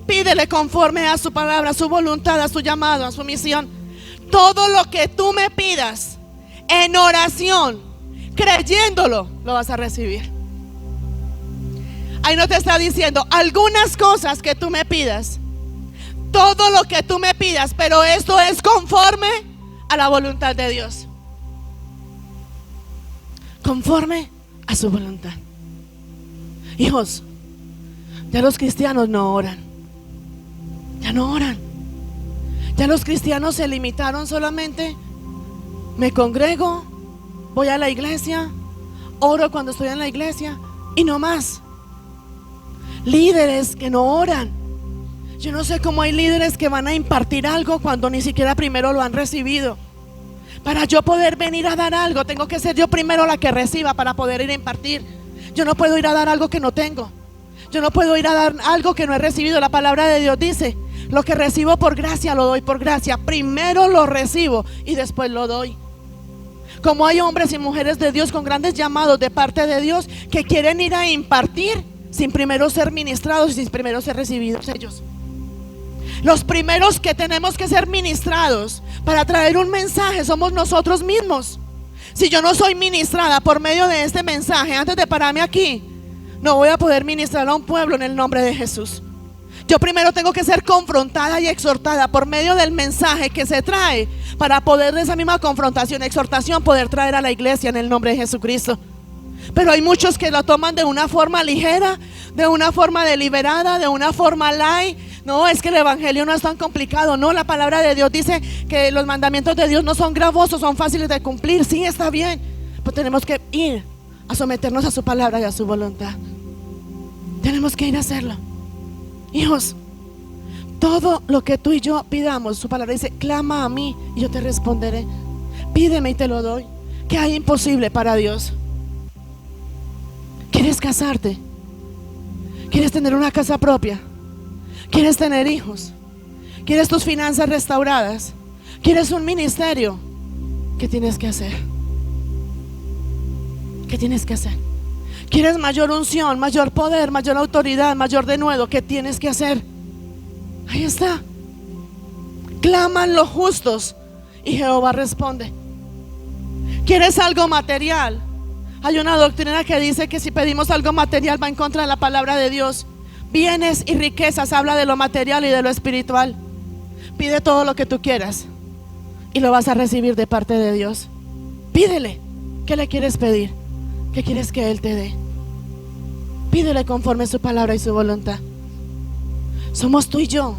pídele conforme a su palabra, a su voluntad, a su llamado, a su misión. Todo lo que tú me pidas en oración, creyéndolo, lo vas a recibir. Ahí no te está diciendo algunas cosas que tú me pidas. Todo lo que tú me pidas, pero esto es conforme a la voluntad de Dios, conforme a su voluntad. Hijos, ya los cristianos no oran. Ya no oran. Ya los cristianos se limitaron solamente: me congrego, voy a la iglesia, oro cuando estoy en la iglesia y no más. Líderes que no oran. Yo no sé cómo hay líderes que van a impartir algo cuando ni siquiera primero lo han recibido. Para yo poder venir a dar algo, tengo que ser yo primero la que reciba para poder ir a impartir. Yo no puedo ir a dar algo que no tengo. Yo no puedo ir a dar algo que no he recibido. La palabra de Dios dice: lo que recibo por gracia, lo doy por gracia. Primero lo recibo y después lo doy. Como hay hombres y mujeres de Dios con grandes llamados de parte de Dios que quieren ir a impartir sin primero ser ministrados y sin primero ser recibidos ellos. Los primeros que tenemos que ser ministrados para traer un mensaje somos nosotros mismos. Si yo no soy ministrada por medio de este mensaje, antes de pararme aquí, no voy a poder ministrar a un pueblo en el nombre de Jesús. Yo primero tengo que ser confrontada y exhortada por medio del mensaje que se trae, para poder de esa misma confrontación, exhortación, poder traer a la iglesia en el nombre de Jesucristo. Pero hay muchos que lo toman de una forma ligera, de una forma deliberada, de una forma light. No, es que el evangelio no es tan complicado. No, la palabra de Dios dice que los mandamientos de Dios no son gravosos, son fáciles de cumplir. Sí, está bien, pero tenemos que ir a someternos a su palabra y a su voluntad. Tenemos que ir a hacerlo. Hijos, todo lo que tú y yo pidamos, su palabra dice: clama a mí y yo te responderé. Pídeme y te lo doy. ¿Qué hay imposible para Dios? ¿Quieres casarte? ¿Quieres tener una casa propia? ¿Quieres tener hijos? ¿Quieres tus finanzas restauradas? ¿Quieres un ministerio? ¿Qué tienes que hacer? ¿Qué tienes que hacer? ¿Quieres mayor unción, mayor poder, mayor autoridad, mayor denuedo? ¿Qué tienes que hacer? Ahí está. Claman los justos y Jehová responde. ¿Quieres algo material? Hay una doctrina que dice que si pedimos algo material va en contra de la palabra de Dios. Bienes y riquezas habla de lo material y de lo espiritual. Pide todo lo que tú quieras y lo vas a recibir de parte de Dios. Pídele. ¿Qué le quieres pedir? ¿Qué quieres que Él te dé? Pídele conforme su palabra y su voluntad. Somos tú y yo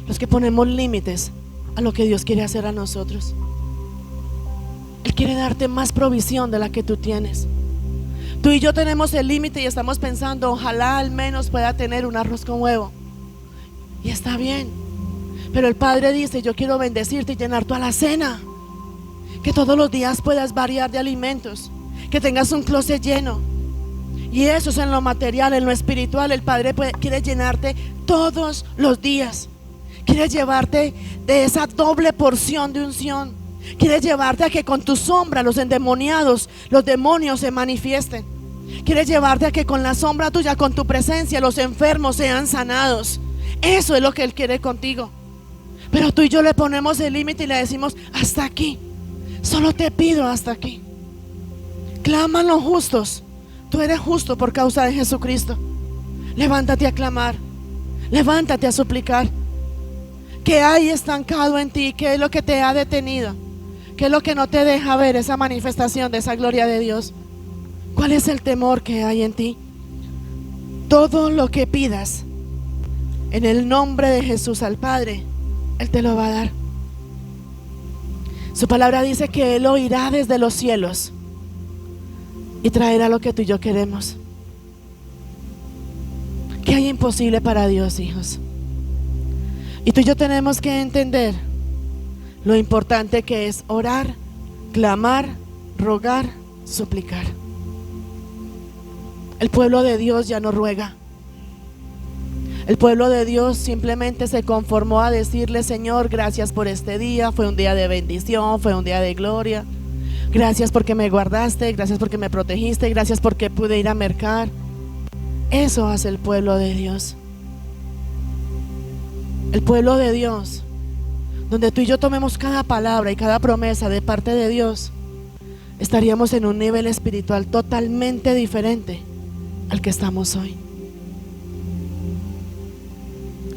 los que ponemos límites a lo que Dios quiere hacer a nosotros. Él quiere darte más provisión de la que tú tienes. Tú y yo tenemos el límite y estamos pensando, ojalá al menos pueda tener un arroz con huevo. Y está bien, pero el Padre dice, yo quiero bendecirte y llenar tu alacena. Que todos los días puedas variar de alimentos, que tengas un closet lleno. Y eso es en lo material. En lo espiritual el Padre quiere llenarte todos los días. Quiere llevarte de esa doble porción de unción. Quiere llevarte a que con tu sombra los endemoniados, los demonios se manifiesten. Quiere llevarte a que con la sombra tuya, con tu presencia, los enfermos sean sanados. Eso es lo que Él quiere contigo. Pero tú y yo le ponemos el límite y le decimos, hasta aquí. Solo te pido hasta aquí. Claman los justos. Tú eres justo por causa de Jesucristo. Levántate a clamar. Levántate a suplicar. ¿Qué hay estancado en ti? ¿Qué es lo que te ha detenido? ¿Qué es lo que no te deja ver esa manifestación de esa gloria de Dios? ¿Cuál es el temor que hay en ti? Todo lo que pidas en el nombre de Jesús al Padre, Él te lo va a dar. Su palabra dice que Él oirá desde los cielos y traerá lo que tú y yo queremos. ¿Qué hay imposible para Dios, hijos? Y tú y yo tenemos que entender lo importante que es orar, clamar, rogar, suplicar. El pueblo de Dios ya no ruega. El pueblo de Dios simplemente se conformó a decirle, Señor, gracias por este día, fue un día de bendición, fue un día de gloria. Gracias porque me guardaste, gracias porque me protegiste, gracias porque pude ir a mercar. Eso hace el pueblo de Dios. El pueblo de Dios, donde tú y yo tomemos cada palabra y cada promesa de parte de Dios, estaríamos en un nivel espiritual totalmente diferente al que estamos hoy.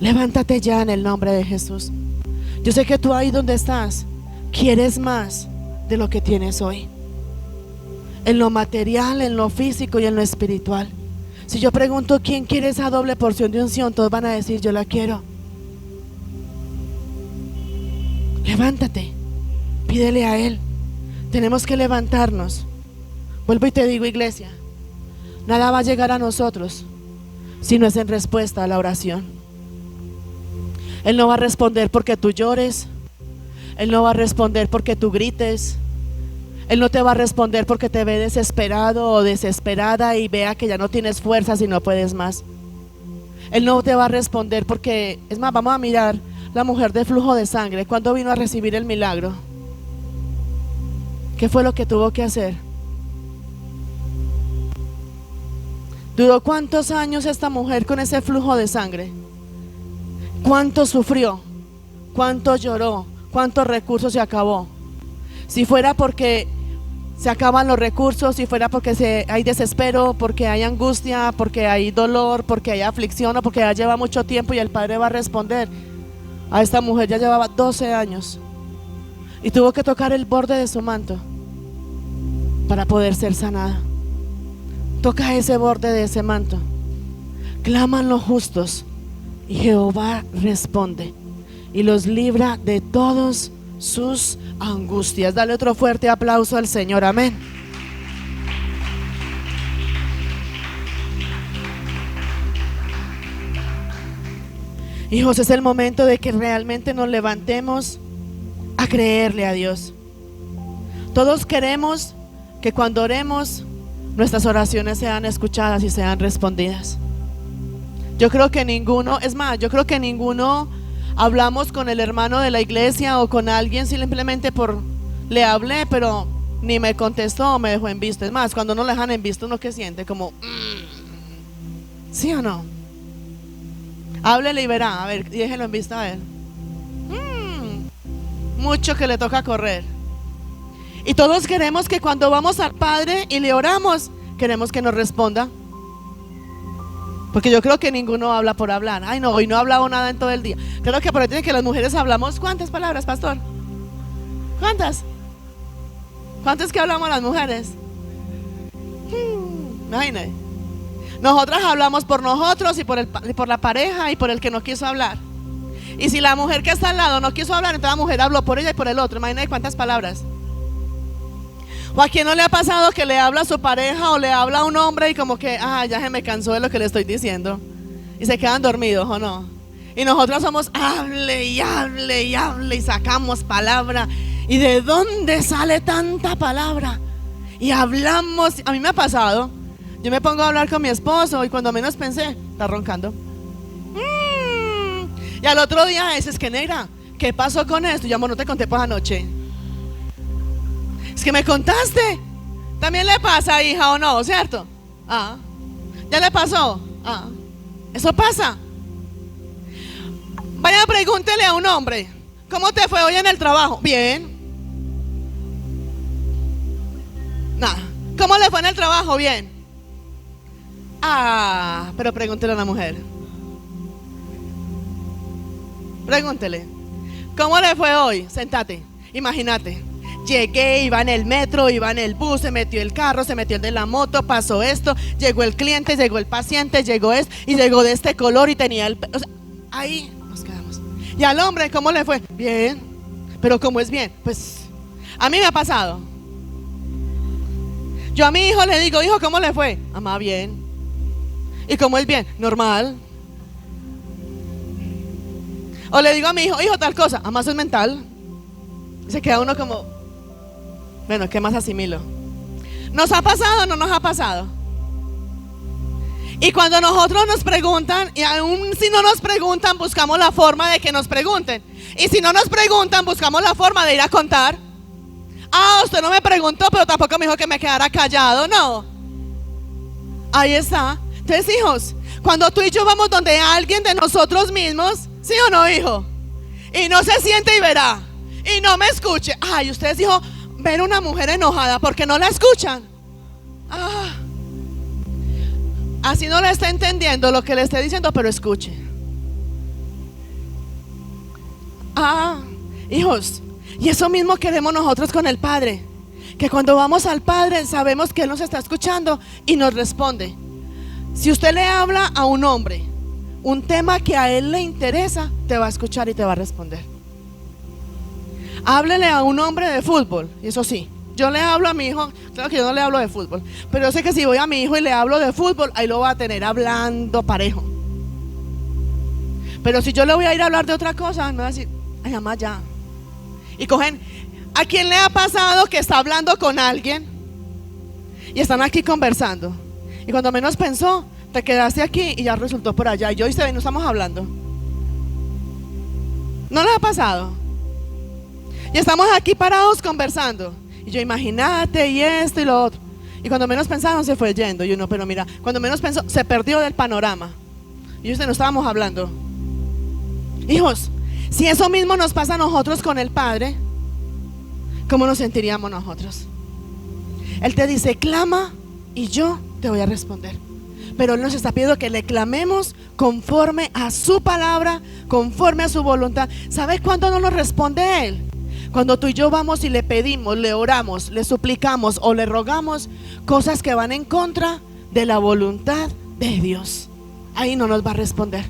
Levántate ya en el nombre de Jesús. Yo sé que tú ahí donde estás quieres más de lo que tienes hoy, en lo material, en lo físico y en lo espiritual. Si yo pregunto quién quiere esa doble porción de unción, todos van a decir yo la quiero. Levántate, pídele a Él. Tenemos que levantarnos. Vuelvo y te digo, iglesia, nada va a llegar a nosotros si no es en respuesta a la oración. Él no va a responder porque tú llores. Él no va a responder porque tú grites. Él no te va a responder porque te ve desesperado o desesperada y vea que ya no tienes fuerzas y no puedes más. Él no te va a responder porque, es más, vamos a mirar la mujer de flujo de sangre. ¿Cuándo vino a recibir el milagro? ¿Qué fue lo que tuvo que hacer? ¿Duró cuántos años esta mujer con ese flujo de sangre? ¿Cuánto sufrió? ¿Cuánto lloró? ¿Cuántos recursos se acabó? Si fuera porque se acaban los recursos, si fuera porque hay desespero, porque hay angustia, porque hay dolor, porque hay aflicción o porque ya lleva mucho tiempo y el Padre va a responder. A esta mujer ya llevaba 12 años y tuvo que tocar el borde de su manto para poder ser sanada. Toca ese borde de ese manto. Claman los justos y Jehová responde y los libra de todos sus angustias. Dale otro fuerte aplauso al Señor, amén. Hijos, es el momento de que realmente nos levantemos a creerle a Dios. Todos queremos que cuando oremos nuestras oraciones sean escuchadas y sean respondidas. Yo creo que ninguno, es más, yo creo que ninguno hablamos con el hermano de la iglesia o con alguien simplemente por le hablé, pero ni me contestó o me dejó en visto. Es más, cuando no le dejan en visto, uno que siente como ¿sí o no? Háblele y verá, a ver, déjelo en vista a él. Mucho que le toca correr. Y todos queremos que cuando vamos al Padre y le oramos, queremos que nos responda. Porque yo creo que ninguno habla por hablar. Ay no, hoy no he hablado nada en todo el día. Creo que por ahí tiene que las mujeres hablamos. ¿Cuántas palabras, pastor? ¿Cuántas? ¿Cuántas que hablamos las mujeres? Imagínate. Nosotras hablamos por nosotros y por la pareja y por el que no quiso hablar. Y si la mujer que está al lado no quiso hablar, entonces la mujer habló por ella y por el otro. Imagínate cuántas palabras. ¿O a quién no le ha pasado que le habla a su pareja o le habla a un hombre y como que ya se me cansó de lo que le estoy diciendo? Y se quedan dormidos, ¿o no? Y nosotros somos hable y hable y hable y sacamos palabra. ¿Y de dónde sale tanta palabra? Y hablamos. A mí me ha pasado. Yo me pongo a hablar con mi esposo y cuando menos pensé, está roncando. Y al otro día es que negra, ¿qué pasó con esto? Y yo, amor, no te conté por anoche. Es que me contaste. También le pasa, hija, ¿o no? ¿Cierto? ¿Ya le pasó? Eso pasa. Vaya, pregúntele a un hombre, ¿cómo te fue hoy en el trabajo? Bien. Nada. ¿Cómo le fue en el trabajo? Bien. Pero pregúntele a la mujer. Pregúntele, ¿cómo le fue hoy? Sentate, imagínate. Llegué, iba en el metro, iba en el bus, se metió el carro, se metió el de la moto, pasó esto, llegó el cliente, llegó el paciente, llegó esto, y llegó de este color y tenía el... O sea, ahí nos quedamos. Y al hombre, ¿cómo le fue? Bien. Pero ¿cómo es bien? Pues, a mí me ha pasado. Yo a mi hijo le digo, hijo, ¿cómo le fue? Mamá, bien. ¿Y cómo es bien? Normal. O le digo a mi hijo, hijo, tal cosa, mamá, eso es mental. Y se queda uno como, bueno, ¿qué más asimilo? ¿Nos ha pasado o no nos ha pasado? Y cuando nosotros nos preguntan, y aún si no nos preguntan, buscamos la forma de que nos pregunten. Y si no nos preguntan, buscamos la forma de ir a contar. Usted no me preguntó, pero tampoco me dijo que me quedara callado. No. Ahí está. Entonces, hijos, cuando tú y yo vamos donde alguien de nosotros mismos, ¿sí o no, hijo? Y no se siente y verá, y no me escuche. Ustedes, hijo, ven una mujer enojada porque no la escuchan. Así no le está entendiendo lo que le esté diciendo, pero escuche. Hijos, y eso mismo queremos nosotros con el Padre. Que cuando vamos al Padre sabemos que Él nos está escuchando y nos responde. Si usted le habla a un hombre un tema que a él le interesa, te va a escuchar y te va a responder. Háblele a un hombre de fútbol, y eso sí, yo le hablo a mi hijo, claro que yo no le hablo de fútbol, pero yo sé que si voy a mi hijo y le hablo de fútbol, ahí lo va a tener hablando parejo. Pero si yo le voy a ir a hablar de otra cosa, me va a decir, ay, mamá, ya. Y cogen, ¿a quién le ha pasado que está hablando con alguien y están aquí conversando? Y cuando menos pensó, te quedaste aquí y ya resultó por allá. Y yo y usted no estamos hablando. ¿No les ha pasado? Y estamos aquí parados conversando. Y yo, imagínate, y esto y lo otro. Y cuando menos pensaron, se fue yendo. Y uno, pero mira, cuando menos pensó, se perdió del panorama. Y usted no estábamos hablando. Hijos, si eso mismo nos pasa a nosotros con el Padre, ¿cómo nos sentiríamos nosotros? Él te dice, clama y yo te voy a responder. Pero Él nos está pidiendo que le clamemos conforme a su palabra, conforme a su voluntad. ¿Sabes cuándo no nos responde Él? Cuando tú y yo vamos y le pedimos, le oramos, le suplicamos o le rogamos cosas que van en contra de la voluntad de Dios. Ahí no nos va a responder.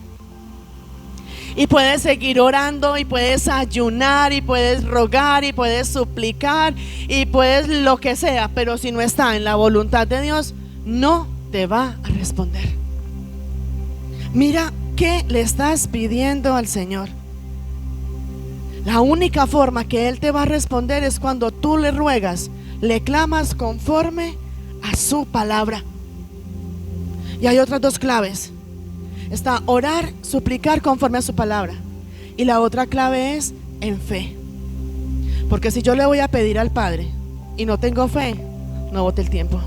Y puedes seguir orando, y puedes ayunar, y puedes rogar, y puedes suplicar, y puedes lo que sea, pero si no está en la voluntad de Dios, no te va a responder. Mira qué le estás pidiendo al Señor. La única forma que Él te va a responder es cuando tú le ruegas, le clamas conforme a su palabra. Y hay otras dos claves. Está orar, suplicar conforme a su palabra. Y la otra clave es en fe. Porque si yo le voy a pedir al Padre y no tengo fe, no bote el tiempo,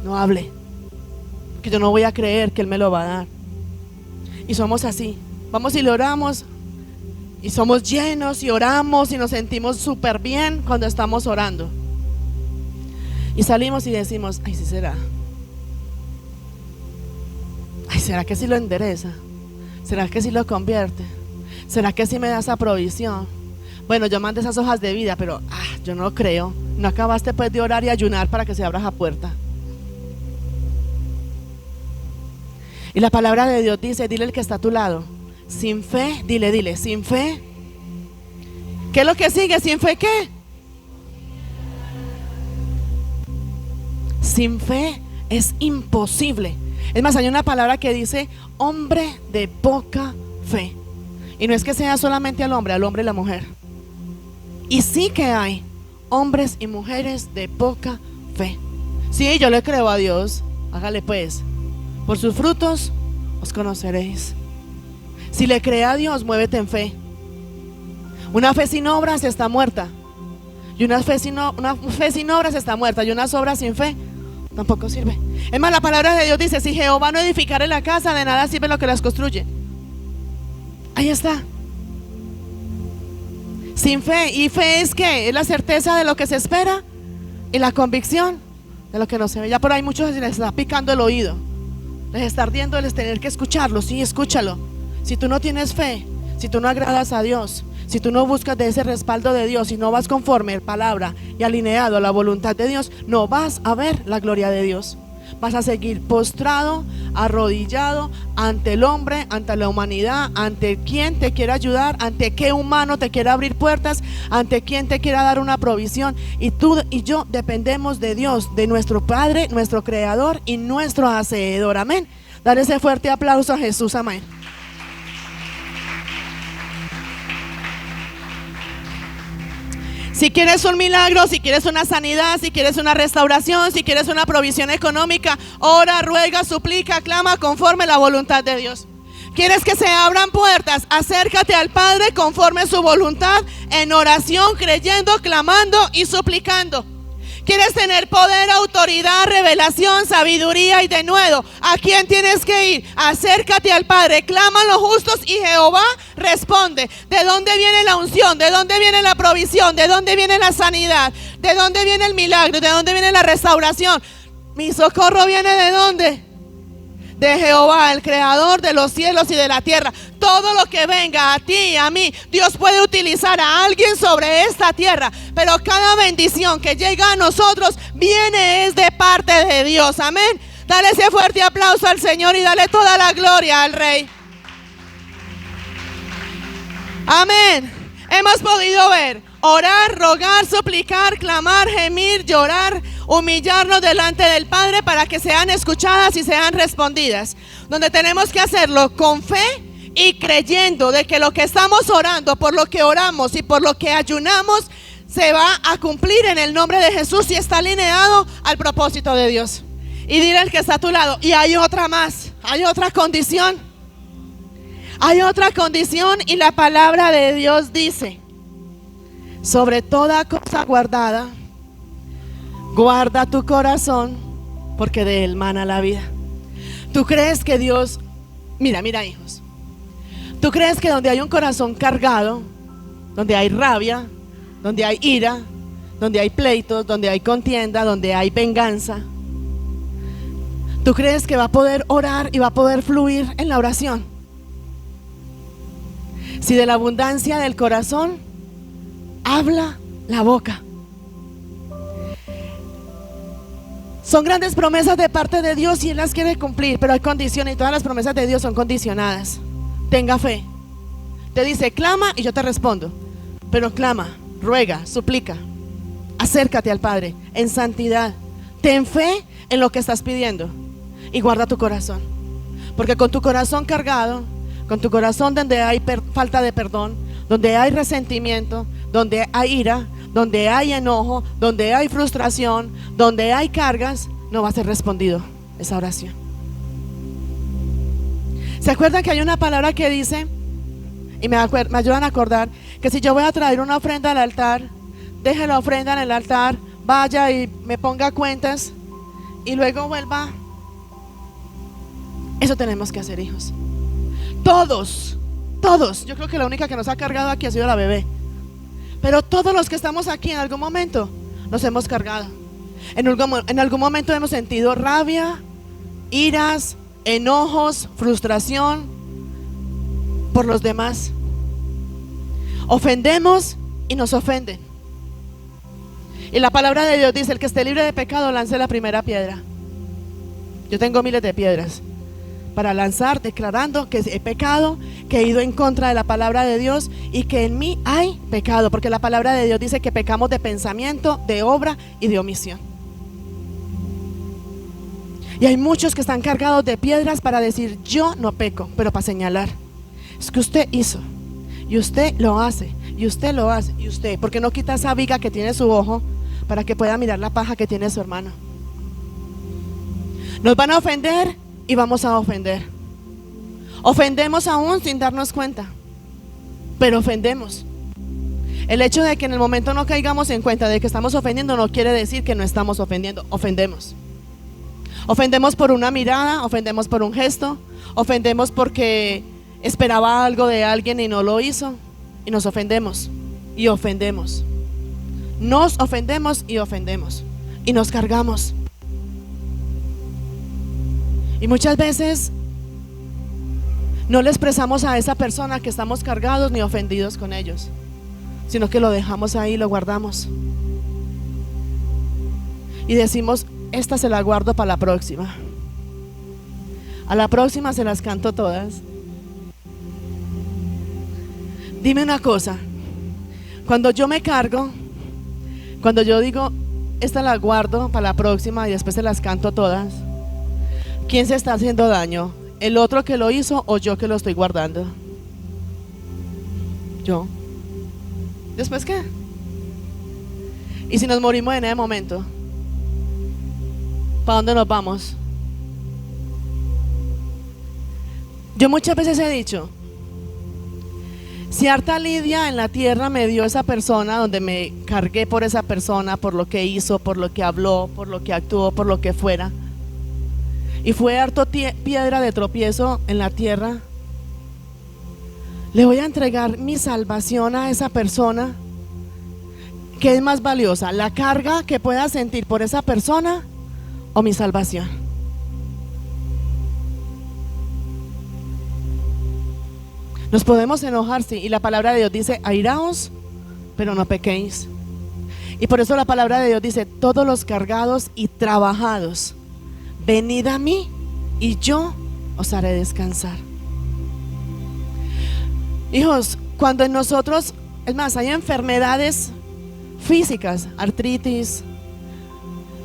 no hable, que yo no voy a creer que Él me lo va a dar. Y somos así, vamos y le oramos y somos llenos y oramos y nos sentimos súper bien cuando estamos orando, y salimos y decimos: ay, sí será, ay, ¿será que sí lo endereza? ¿Será que sí lo convierte? ¿Será que sí me da esa provisión? Bueno, yo mandé esas hojas de vida, pero yo no creo. No acabaste pues de orar y ayunar para que se abra esa puerta. Y la palabra de Dios dice, dile al que está a tu lado, sin fe, dile, sin fe. ¿Qué es lo que sigue? ¿Sin fe qué? Sin fe es imposible. Es más, hay una palabra que dice hombre de poca fe. Y no es que sea solamente al hombre y la mujer. Y sí que hay hombres y mujeres de poca fe. Sí, yo le creo a Dios. Hágale pues. Por sus frutos os conoceréis. Si le cree a Dios, muévete en fe. Una fe sin obras está muerta. Y una fe sin obras está muerta. Y unas obras sin fe tampoco sirve. Es más, la palabra de Dios dice, si Jehová no edificare la casa, de nada sirve lo que las construye. Ahí está. Sin fe. ¿Y fe es qué? Es la certeza de lo que se espera y la convicción de lo que no se ve. Ya por ahí muchos les está picando el oído, les está ardiendo el tener que escucharlo. Sí, escúchalo. Si tú no tienes fe, si tú no agradas a Dios, si tú no buscas de ese respaldo de Dios, si no vas conforme a la palabra y alineado a la voluntad de Dios, no vas a ver la gloria de Dios. Vas a seguir postrado, arrodillado ante el hombre, ante la humanidad, ante quien te quiera ayudar, ante qué humano te quiera abrir puertas, ante quien te quiera dar una provisión. Y tú y yo dependemos de Dios, de nuestro Padre, nuestro Creador y nuestro Hacedor. Amén. Dale ese fuerte aplauso a Jesús. Amén. Si quieres un milagro, si quieres una sanidad, si quieres una restauración, si quieres una provisión económica, ora, ruega, suplica, clama conforme a la voluntad de Dios. ¿Quieres que se abran puertas? Acércate al Padre conforme a su voluntad, en oración, creyendo, clamando y suplicando. ¿Quieres tener poder, autoridad, revelación, sabiduría y denuedo? ¿A quién tienes que ir? Acércate al Padre, clama a los justos y Jehová responde. ¿De dónde viene la unción? ¿De dónde viene la provisión? ¿De dónde viene la sanidad? ¿De dónde viene el milagro? ¿De dónde viene la restauración? Mi socorro viene ¿de dónde? De Jehová, el creador de los cielos y de la tierra. Todo lo que venga a ti y a mí, Dios puede utilizar a alguien sobre esta tierra, pero cada bendición que llega a nosotros viene es de parte de Dios. Amén. Dale ese fuerte aplauso al Señor y dale toda la gloria al Rey. Amén. Hemos podido ver, orar, rogar, suplicar, clamar, gemir, llorar, humillarnos delante del Padre para que sean escuchadas y sean respondidas. Donde tenemos que hacerlo con fe y creyendo de que lo que estamos orando, por lo que oramos y por lo que ayunamos, se va a cumplir en el nombre de Jesús y está alineado al propósito de Dios. Y dile al que está a tu lado, y hay otra más, hay otra condición. Hay otra condición y la palabra de Dios dice, sobre toda cosa guardada, guarda tu corazón, porque de él mana la vida. ¿Tú crees que Dios, mira hijos, tú crees que donde hay un corazón cargado, donde hay rabia, donde hay ira, donde hay pleitos, donde hay contienda, donde hay venganza, tú crees que va a poder orar y va a poder fluir en la oración? Si de la abundancia del corazón habla la boca. Son grandes promesas de parte de Dios y Él las quiere cumplir, pero hay condiciones y todas las promesas de Dios son condicionadas. Tenga fe. Te dice, clama y yo te respondo. Pero clama, ruega, suplica. Acércate al Padre en santidad. Ten fe en lo que estás pidiendo y guarda tu corazón. Porque con tu corazón cargado, con tu corazón donde hay falta de perdón, donde hay resentimiento, donde hay ira, donde hay enojo, donde hay frustración, donde hay cargas, no va a ser respondido esa oración. ¿Se acuerdan que hay una palabra que dice, y me ayudan a acordar, que si yo voy a traer una ofrenda al altar, deje la ofrenda en el altar, vaya y me ponga cuentas y luego vuelva? Eso tenemos que hacer, hijos. Todos, yo creo que la única que nos ha cargado aquí ha sido la bebé, pero todos los que estamos aquí en algún momento nos hemos cargado. En algún momento hemos sentido rabia, iras, enojos, frustración por los demás. Ofendemos y nos ofenden. Y la palabra de Dios dice: el que esté libre de pecado lance la primera piedra. Yo tengo miles de piedras para lanzar, declarando que he pecado, que he ido en contra de la palabra de Dios y que en mí hay pecado, porque la palabra de Dios dice que pecamos de pensamiento, de obra y de omisión. Y hay muchos que están cargados de piedras para decir: yo no peco, pero para señalar: es que usted hizo, y usted lo hace, y usted lo hace, y usted, porque no quita esa viga que tiene su ojo para que pueda mirar la paja que tiene su hermano. Nos van a ofender y vamos a ofender. Ofendemos aún sin darnos cuenta, pero ofendemos. El hecho de que en el momento no caigamos en cuenta de que estamos ofendiendo no quiere decir que no estamos ofendiendo. Ofendemos. Ofendemos por una mirada, ofendemos por un gesto, ofendemos porque esperaba algo de alguien y no lo hizo, y nos ofendemos y ofendemos. Nos ofendemos y ofendemos y nos cargamos. Y muchas veces no le expresamos a esa persona que estamos cargados ni ofendidos con ellos, sino que lo dejamos ahí, lo guardamos y decimos: esta se la guardo para la próxima. A la próxima se las canto todas. Dime una cosa: cuando yo me cargo, cuando yo digo esta la guardo para la próxima y después se las canto todas, ¿quién se está haciendo daño? ¿El otro que lo hizo o yo que lo estoy guardando? Yo. ¿Después qué? ¿Y si nos morimos en ese momento? ¿Para dónde nos vamos? Yo muchas veces he dicho: si harta lidia en la tierra me dio esa persona, donde me cargué por esa persona, por lo que hizo, por lo que habló, por lo que actuó, por lo que fuera, y fue harto piedra de tropiezo en la tierra, le voy a entregar mi salvación a esa persona. ¿Qué es más valiosa? ¿La carga que pueda sentir por esa persona o mi salvación? Nos podemos enojar, sí, y la palabra de Dios dice: airaos, pero no pequéis. Y por eso la palabra de Dios dice: todos los cargados y trabajados, venid a mí y yo os haré descansar. Hijos, cuando en nosotros, es más, hay enfermedades físicas, artritis,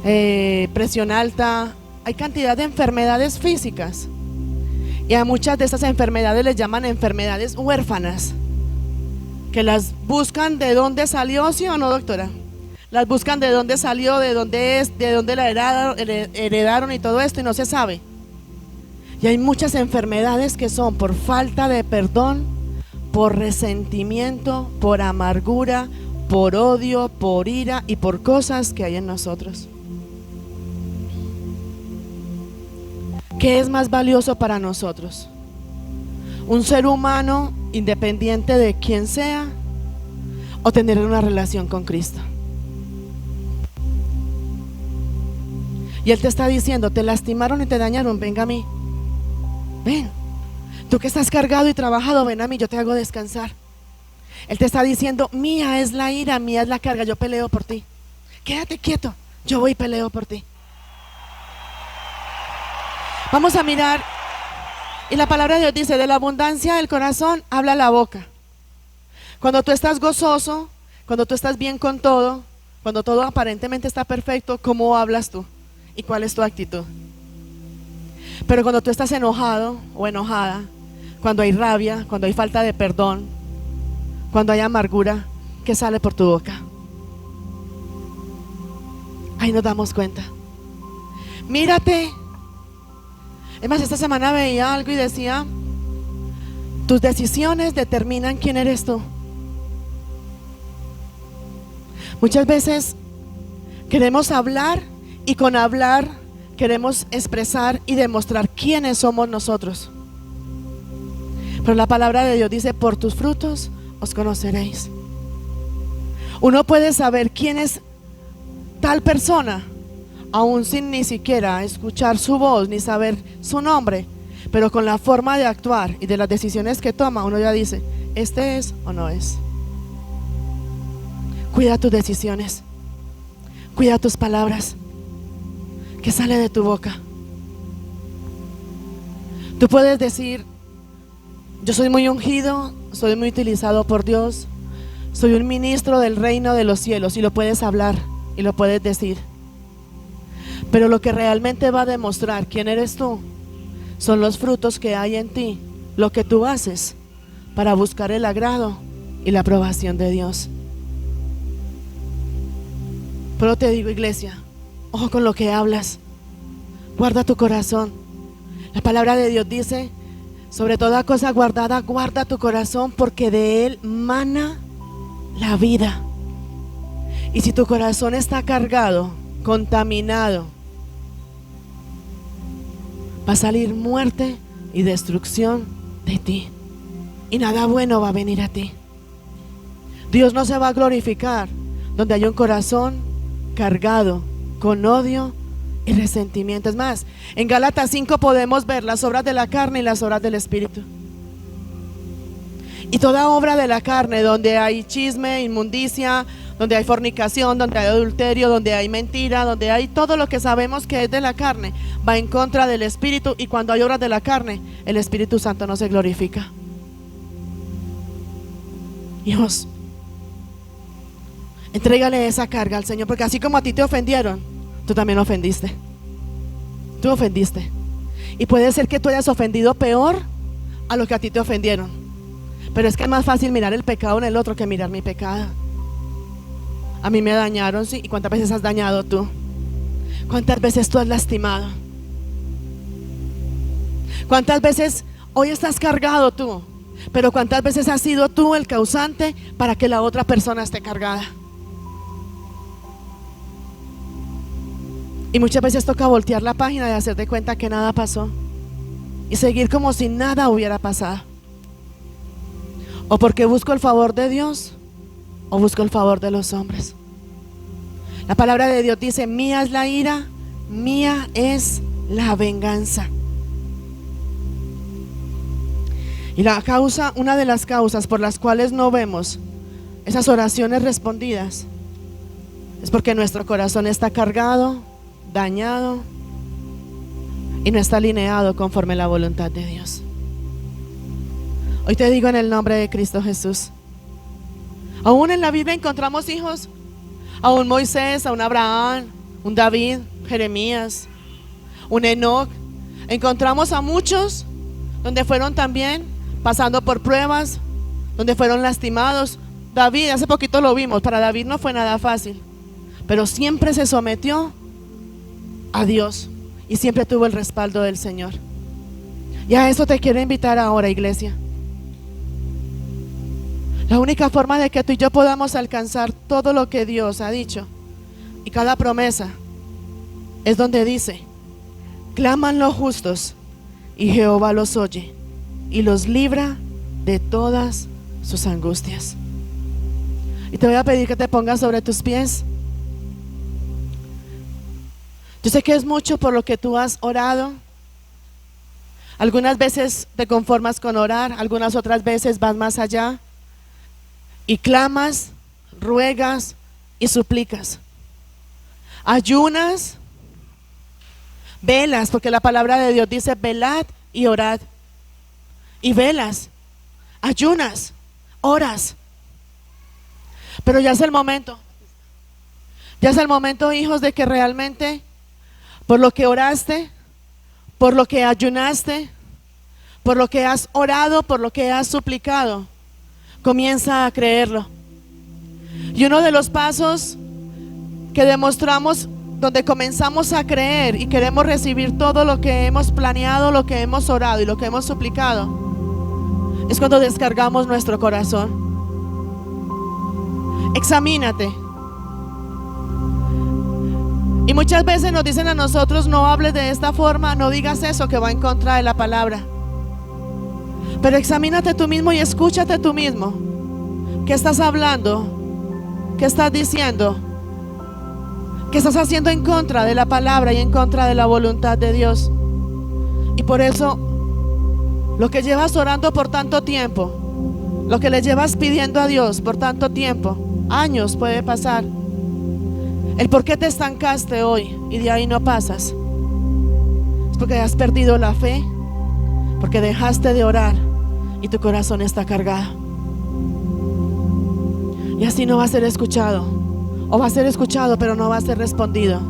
presión alta, hay cantidad de enfermedades físicas, y a muchas de esas enfermedades les llaman enfermedades huérfanas, que las buscan de dónde salió, ¿sí o no, doctora? Las buscan de dónde salió, de dónde es, de dónde la heredaron y todo esto, y no se sabe. Y hay muchas enfermedades que son por falta de perdón, por resentimiento, por amargura, por odio, por ira y por cosas que hay en nosotros. ¿Qué es más valioso para nosotros? ¿Un ser humano independiente de quien sea, o tener una relación con Cristo? Y Él te está diciendo: te lastimaron y te dañaron, venga a mí. Ven, tú que estás cargado y trabajado, ven a mí, yo te hago descansar. Él te está diciendo: mía es la ira, mía es la carga, yo peleo por ti. Quédate quieto, yo voy y peleo por ti. Vamos a mirar, y la palabra de Dios dice: de la abundancia del corazón habla la boca. Cuando tú estás gozoso, cuando tú estás bien con todo, cuando todo aparentemente está perfecto, ¿cómo hablas tú? ¿Y cuál es tu actitud? Pero cuando tú estás enojado o enojada, cuando hay rabia, cuando hay falta de perdón, cuando hay amargura, ¿qué sale por tu boca? ahí nos damos cuenta. Mírate. Es más, esta semana veía algo y decía: tus decisiones determinan quién eres tú. Muchas veces queremos hablar y con hablar queremos expresar y demostrar quiénes somos nosotros. Pero la palabra de Dios dice: por tus frutos os conoceréis. Uno puede saber quién es tal persona aún sin ni siquiera escuchar su voz ni saber su nombre, pero con la forma de actuar y de las decisiones que toma, uno ya dice: este es o no es. Cuida tus decisiones, cuida tus palabras, que sale de tu boca. Tú puedes decir: yo soy muy ungido, soy muy utilizado por Dios, soy un ministro del reino de los cielos, y lo puedes hablar y lo puedes decir. Pero lo que realmente va a demostrar quién eres tú son los frutos que hay en ti, lo que tú haces para buscar el agrado y la aprobación de Dios. Pero te digo, iglesia, ojo con lo que hablas. Guarda tu corazón. La palabra de Dios dice: sobre toda cosa guardada, guarda tu corazón, porque de él mana la vida. Y si tu corazón está cargado, contaminado, va a salir muerte y destrucción de ti, y nada bueno va a venir a ti. Dios no se va a glorificar donde hay un corazón cargado con odio y resentimiento. Es más, en Gálatas 5 podemos ver las obras de la carne y las obras del Espíritu. Y toda obra de la carne, donde hay chisme, inmundicia, donde hay fornicación, donde hay adulterio, donde hay mentira, donde hay todo lo que sabemos que es de la carne, va en contra del Espíritu. Y cuando hay obras de la carne, el Espíritu Santo no se glorifica. Hijos, entrégale esa carga al Señor, porque así como a ti te ofendieron, tú también ofendiste. Tú ofendiste. Y puede ser que tú hayas ofendido peor a lo que a ti te ofendieron. Pero es que es más fácil mirar el pecado en el otro que mirar mi pecado. A mí me dañaron, sí. ¿Y cuántas veces has dañado tú? ¿Cuántas veces tú has lastimado? ¿Cuántas veces hoy estás cargado tú? Pero ¿cuántas veces has sido tú el causante para que la otra persona esté cargada? Y muchas veces toca voltear la página y hacer de cuenta que nada pasó y seguir como si nada hubiera pasado. O porque busco el favor de Dios o busco el favor de los hombres. La palabra de Dios dice: mía es la ira, mía es la venganza. Y la causa, una de las causas por las cuales no vemos esas oraciones respondidas, es porque nuestro corazón está cargado, dañado y no está alineado conforme a la voluntad de Dios. Hoy te digo en el nombre de Cristo Jesús, aún en la Biblia encontramos hijos, a un Moisés, a un Abraham, un David, Jeremías, un Enoc. Encontramos a muchos donde fueron también pasando por pruebas, donde fueron lastimados. David, hace poquito lo vimos, para David no fue nada fácil, pero siempre se sometió a Dios y siempre tuvo el respaldo del Señor. Y a eso te quiero invitar ahora, iglesia. La única forma de que tú y yo podamos alcanzar todo lo que Dios ha dicho y cada promesa es donde dice: claman los justos y Jehová los oye y los libra de todas sus angustias. Y te voy a pedir que te pongas sobre tus pies. Yo sé que es mucho por lo que tú has orado. Algunas veces te conformas con orar, algunas otras veces vas más allá y clamas, ruegas y suplicas. Ayunas, velas, porque la palabra de Dios dice: velad y orad. Y velas, ayunas, oras. Pero ya es el momento. Ya es el momento, hijos, de que realmente por lo que oraste, por lo que ayunaste, por lo que has orado, por lo que has suplicado, comienza a creerlo. Y uno de los pasos que demostramos donde comenzamos a creer y queremos recibir todo lo que hemos planeado, lo que hemos orado y lo que hemos suplicado, es cuando descargamos nuestro corazón. Examínate. Y muchas veces nos dicen a nosotros: no hables de esta forma, no digas eso que va en contra de la palabra. Pero examínate tú mismo y escúchate tú mismo. ¿Qué estás hablando? ¿Qué estás diciendo? ¿Qué estás haciendo en contra de la palabra y en contra de la voluntad de Dios? Y por eso, lo que llevas orando por tanto tiempo, lo que le llevas pidiendo a Dios por tanto tiempo, años puede pasar, el por qué te estancaste hoy y de ahí no pasas, es porque has perdido la fe, porque dejaste de orar y tu corazón está cargado. Y así no va a ser escuchado, o va a ser escuchado pero no va a ser respondido,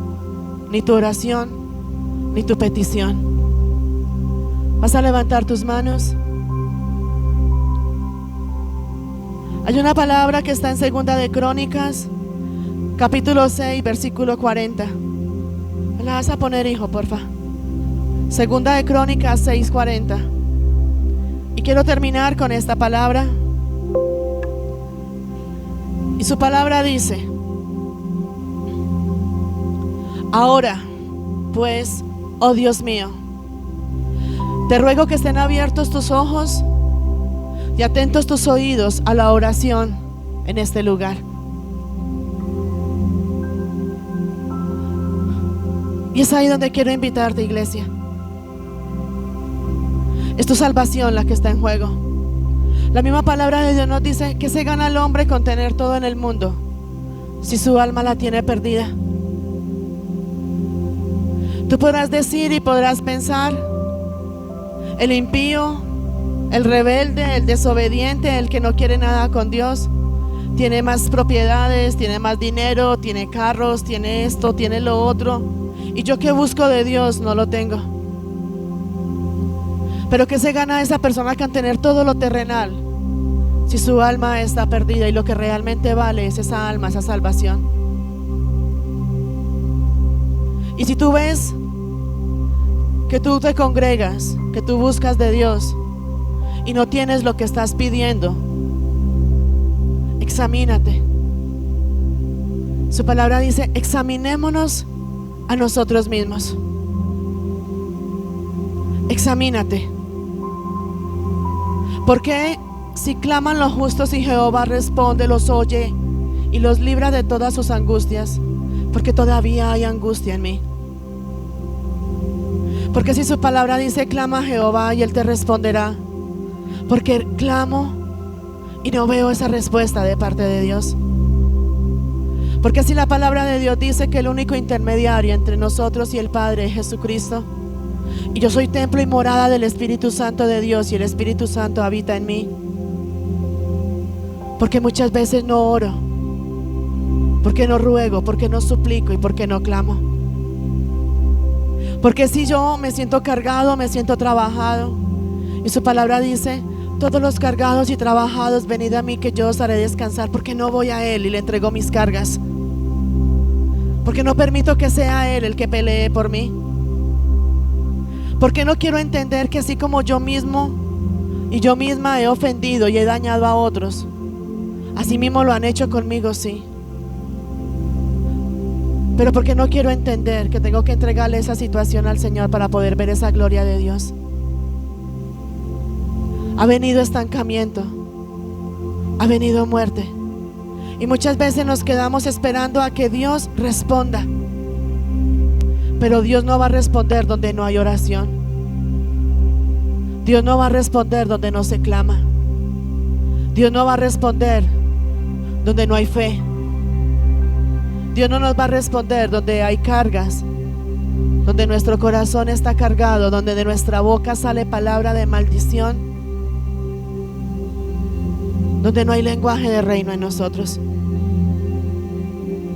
ni tu oración ni tu petición. Vas a levantar tus manos. Hay una palabra que está en Segunda de Crónicas, capítulo 6, versículo 40. ¿Me la vas a poner, hijo, porfa? Segunda de Crónicas 6, 40. Y quiero terminar con esta palabra. Y su palabra dice: ahora, pues, oh Dios mío, te ruego que estén abiertos tus ojos y atentos tus oídos a la oración en este lugar. Y es ahí donde quiero invitarte, iglesia. Es tu salvación la que está en juego. La misma palabra de Dios nos dice que se gana el hombre con tener todo en el mundo si su alma la tiene perdida. Tú podrás decir y podrás pensar: el impío, el rebelde, el desobediente, el que no quiere nada con Dios, tiene más propiedades, tiene más dinero, tiene carros, tiene esto, tiene lo otro, y yo que busco de Dios no lo tengo. Pero ¿qué se gana esa persona con tener todo lo terrenal si su alma está perdida y lo que realmente vale es esa alma, esa salvación? Y si tú ves que tú te congregas, que tú buscas de Dios y no tienes lo que estás pidiendo, examínate. Su palabra dice: examinémonos a nosotros mismos. Examínate. Porque si claman los justos y Jehová responde, los oye y los libra de todas sus angustias, porque todavía hay angustia en mí. Porque si su palabra dice: clama a Jehová y Él te responderá, porque clamo y no veo esa respuesta de parte de Dios. Porque si la palabra de Dios dice que el único intermediario entre nosotros y el Padre es Jesucristo, y yo soy templo y morada del Espíritu Santo de Dios, y el Espíritu Santo habita en mí, porque muchas veces no oro, porque no ruego, porque no suplico y porque no clamo. Porque si yo me siento cargado, me siento trabajado, y su palabra dice: todos los cargados y trabajados, venid a mí que yo os haré descansar. Porque no voy a Él y le entrego mis cargas, porque no permito que sea Él el que pelee por mí, porque no quiero entender que así como yo mismo y yo misma he ofendido y he dañado a otros, así mismo lo han hecho conmigo, sí. Pero porque no quiero entender que tengo que entregarle esa situación al Señor para poder ver esa gloria de Dios. Ha venido estancamiento, ha venido muerte, y muchas veces nos quedamos esperando a que Dios responda. Pero Dios no va a responder donde no hay oración. Dios no va a responder donde no se clama. Dios no va a responder donde no hay fe. Dios no nos va a responder donde hay cargas, donde nuestro corazón está cargado, donde de nuestra boca sale palabra de maldición, donde no hay lenguaje de reino en nosotros.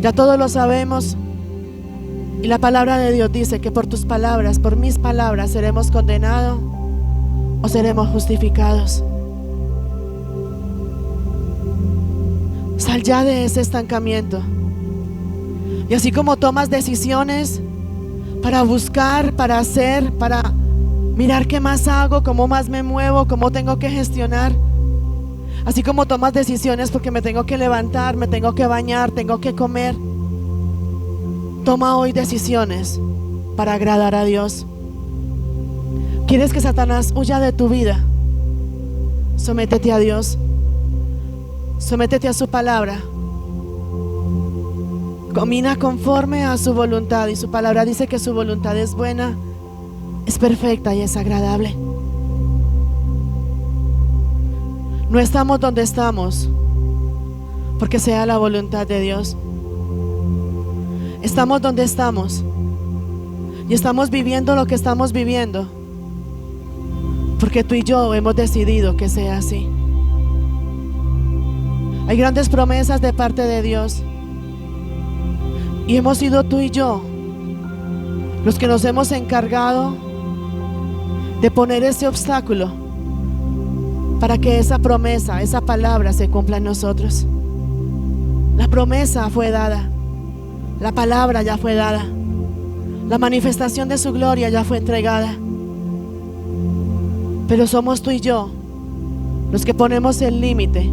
Ya todos lo sabemos. Y la palabra de Dios dice que por tus palabras, por mis palabras, seremos condenados o seremos justificados. Sal ya de ese estancamiento Y así como tomas decisiones para buscar, para hacer, para mirar qué más hago, cómo más me muevo, cómo tengo que gestionar, así como tomas decisiones porque me tengo que levantar, me tengo que bañar, tengo que comer, toma hoy decisiones para agradar a Dios. ¿Quieres que Satanás huya de tu vida? Sométete a Dios, sométete a su palabra, camina conforme a su voluntad, y su palabra dice que su voluntad es buena, es perfecta y es agradable. No estamos donde estamos porque sea la voluntad de Dios. Estamos donde estamos y estamos viviendo lo que estamos viviendo porque tú y yo hemos decidido que sea así. Hay grandes promesas de parte de Dios y hemos sido tú y yo los que nos hemos encargado de poner ese obstáculo para que esa promesa, esa palabra se cumpla en nosotros. La promesa fue dada, la palabra ya fue dada, la manifestación de su gloria ya fue entregada, pero somos tú y yo los que ponemos el límite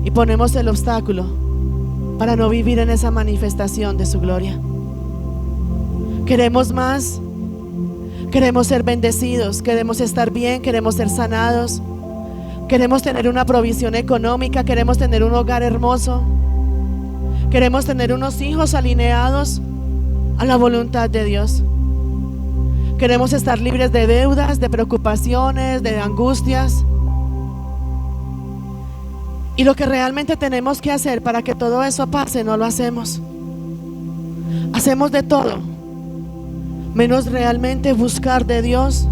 y ponemos el obstáculo para no vivir en esa manifestación de su gloria. Queremos más, queremos ser bendecidos, queremos estar bien, queremos ser sanados, queremos tener una provisión económica, queremos tener un hogar hermoso, queremos tener unos hijos alineados a la voluntad de Dios. Queremos estar libres de deudas, de preocupaciones, de angustias. Y lo que realmente tenemos que hacer para que todo eso pase, no lo hacemos. Hacemos de todo, menos realmente buscar de Dios,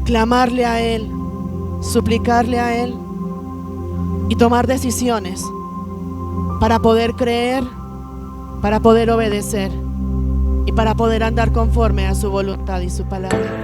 clamarle a Él, suplicarle a Él y tomar decisiones para poder creer, para poder obedecer y para poder andar conforme a su voluntad y su palabra.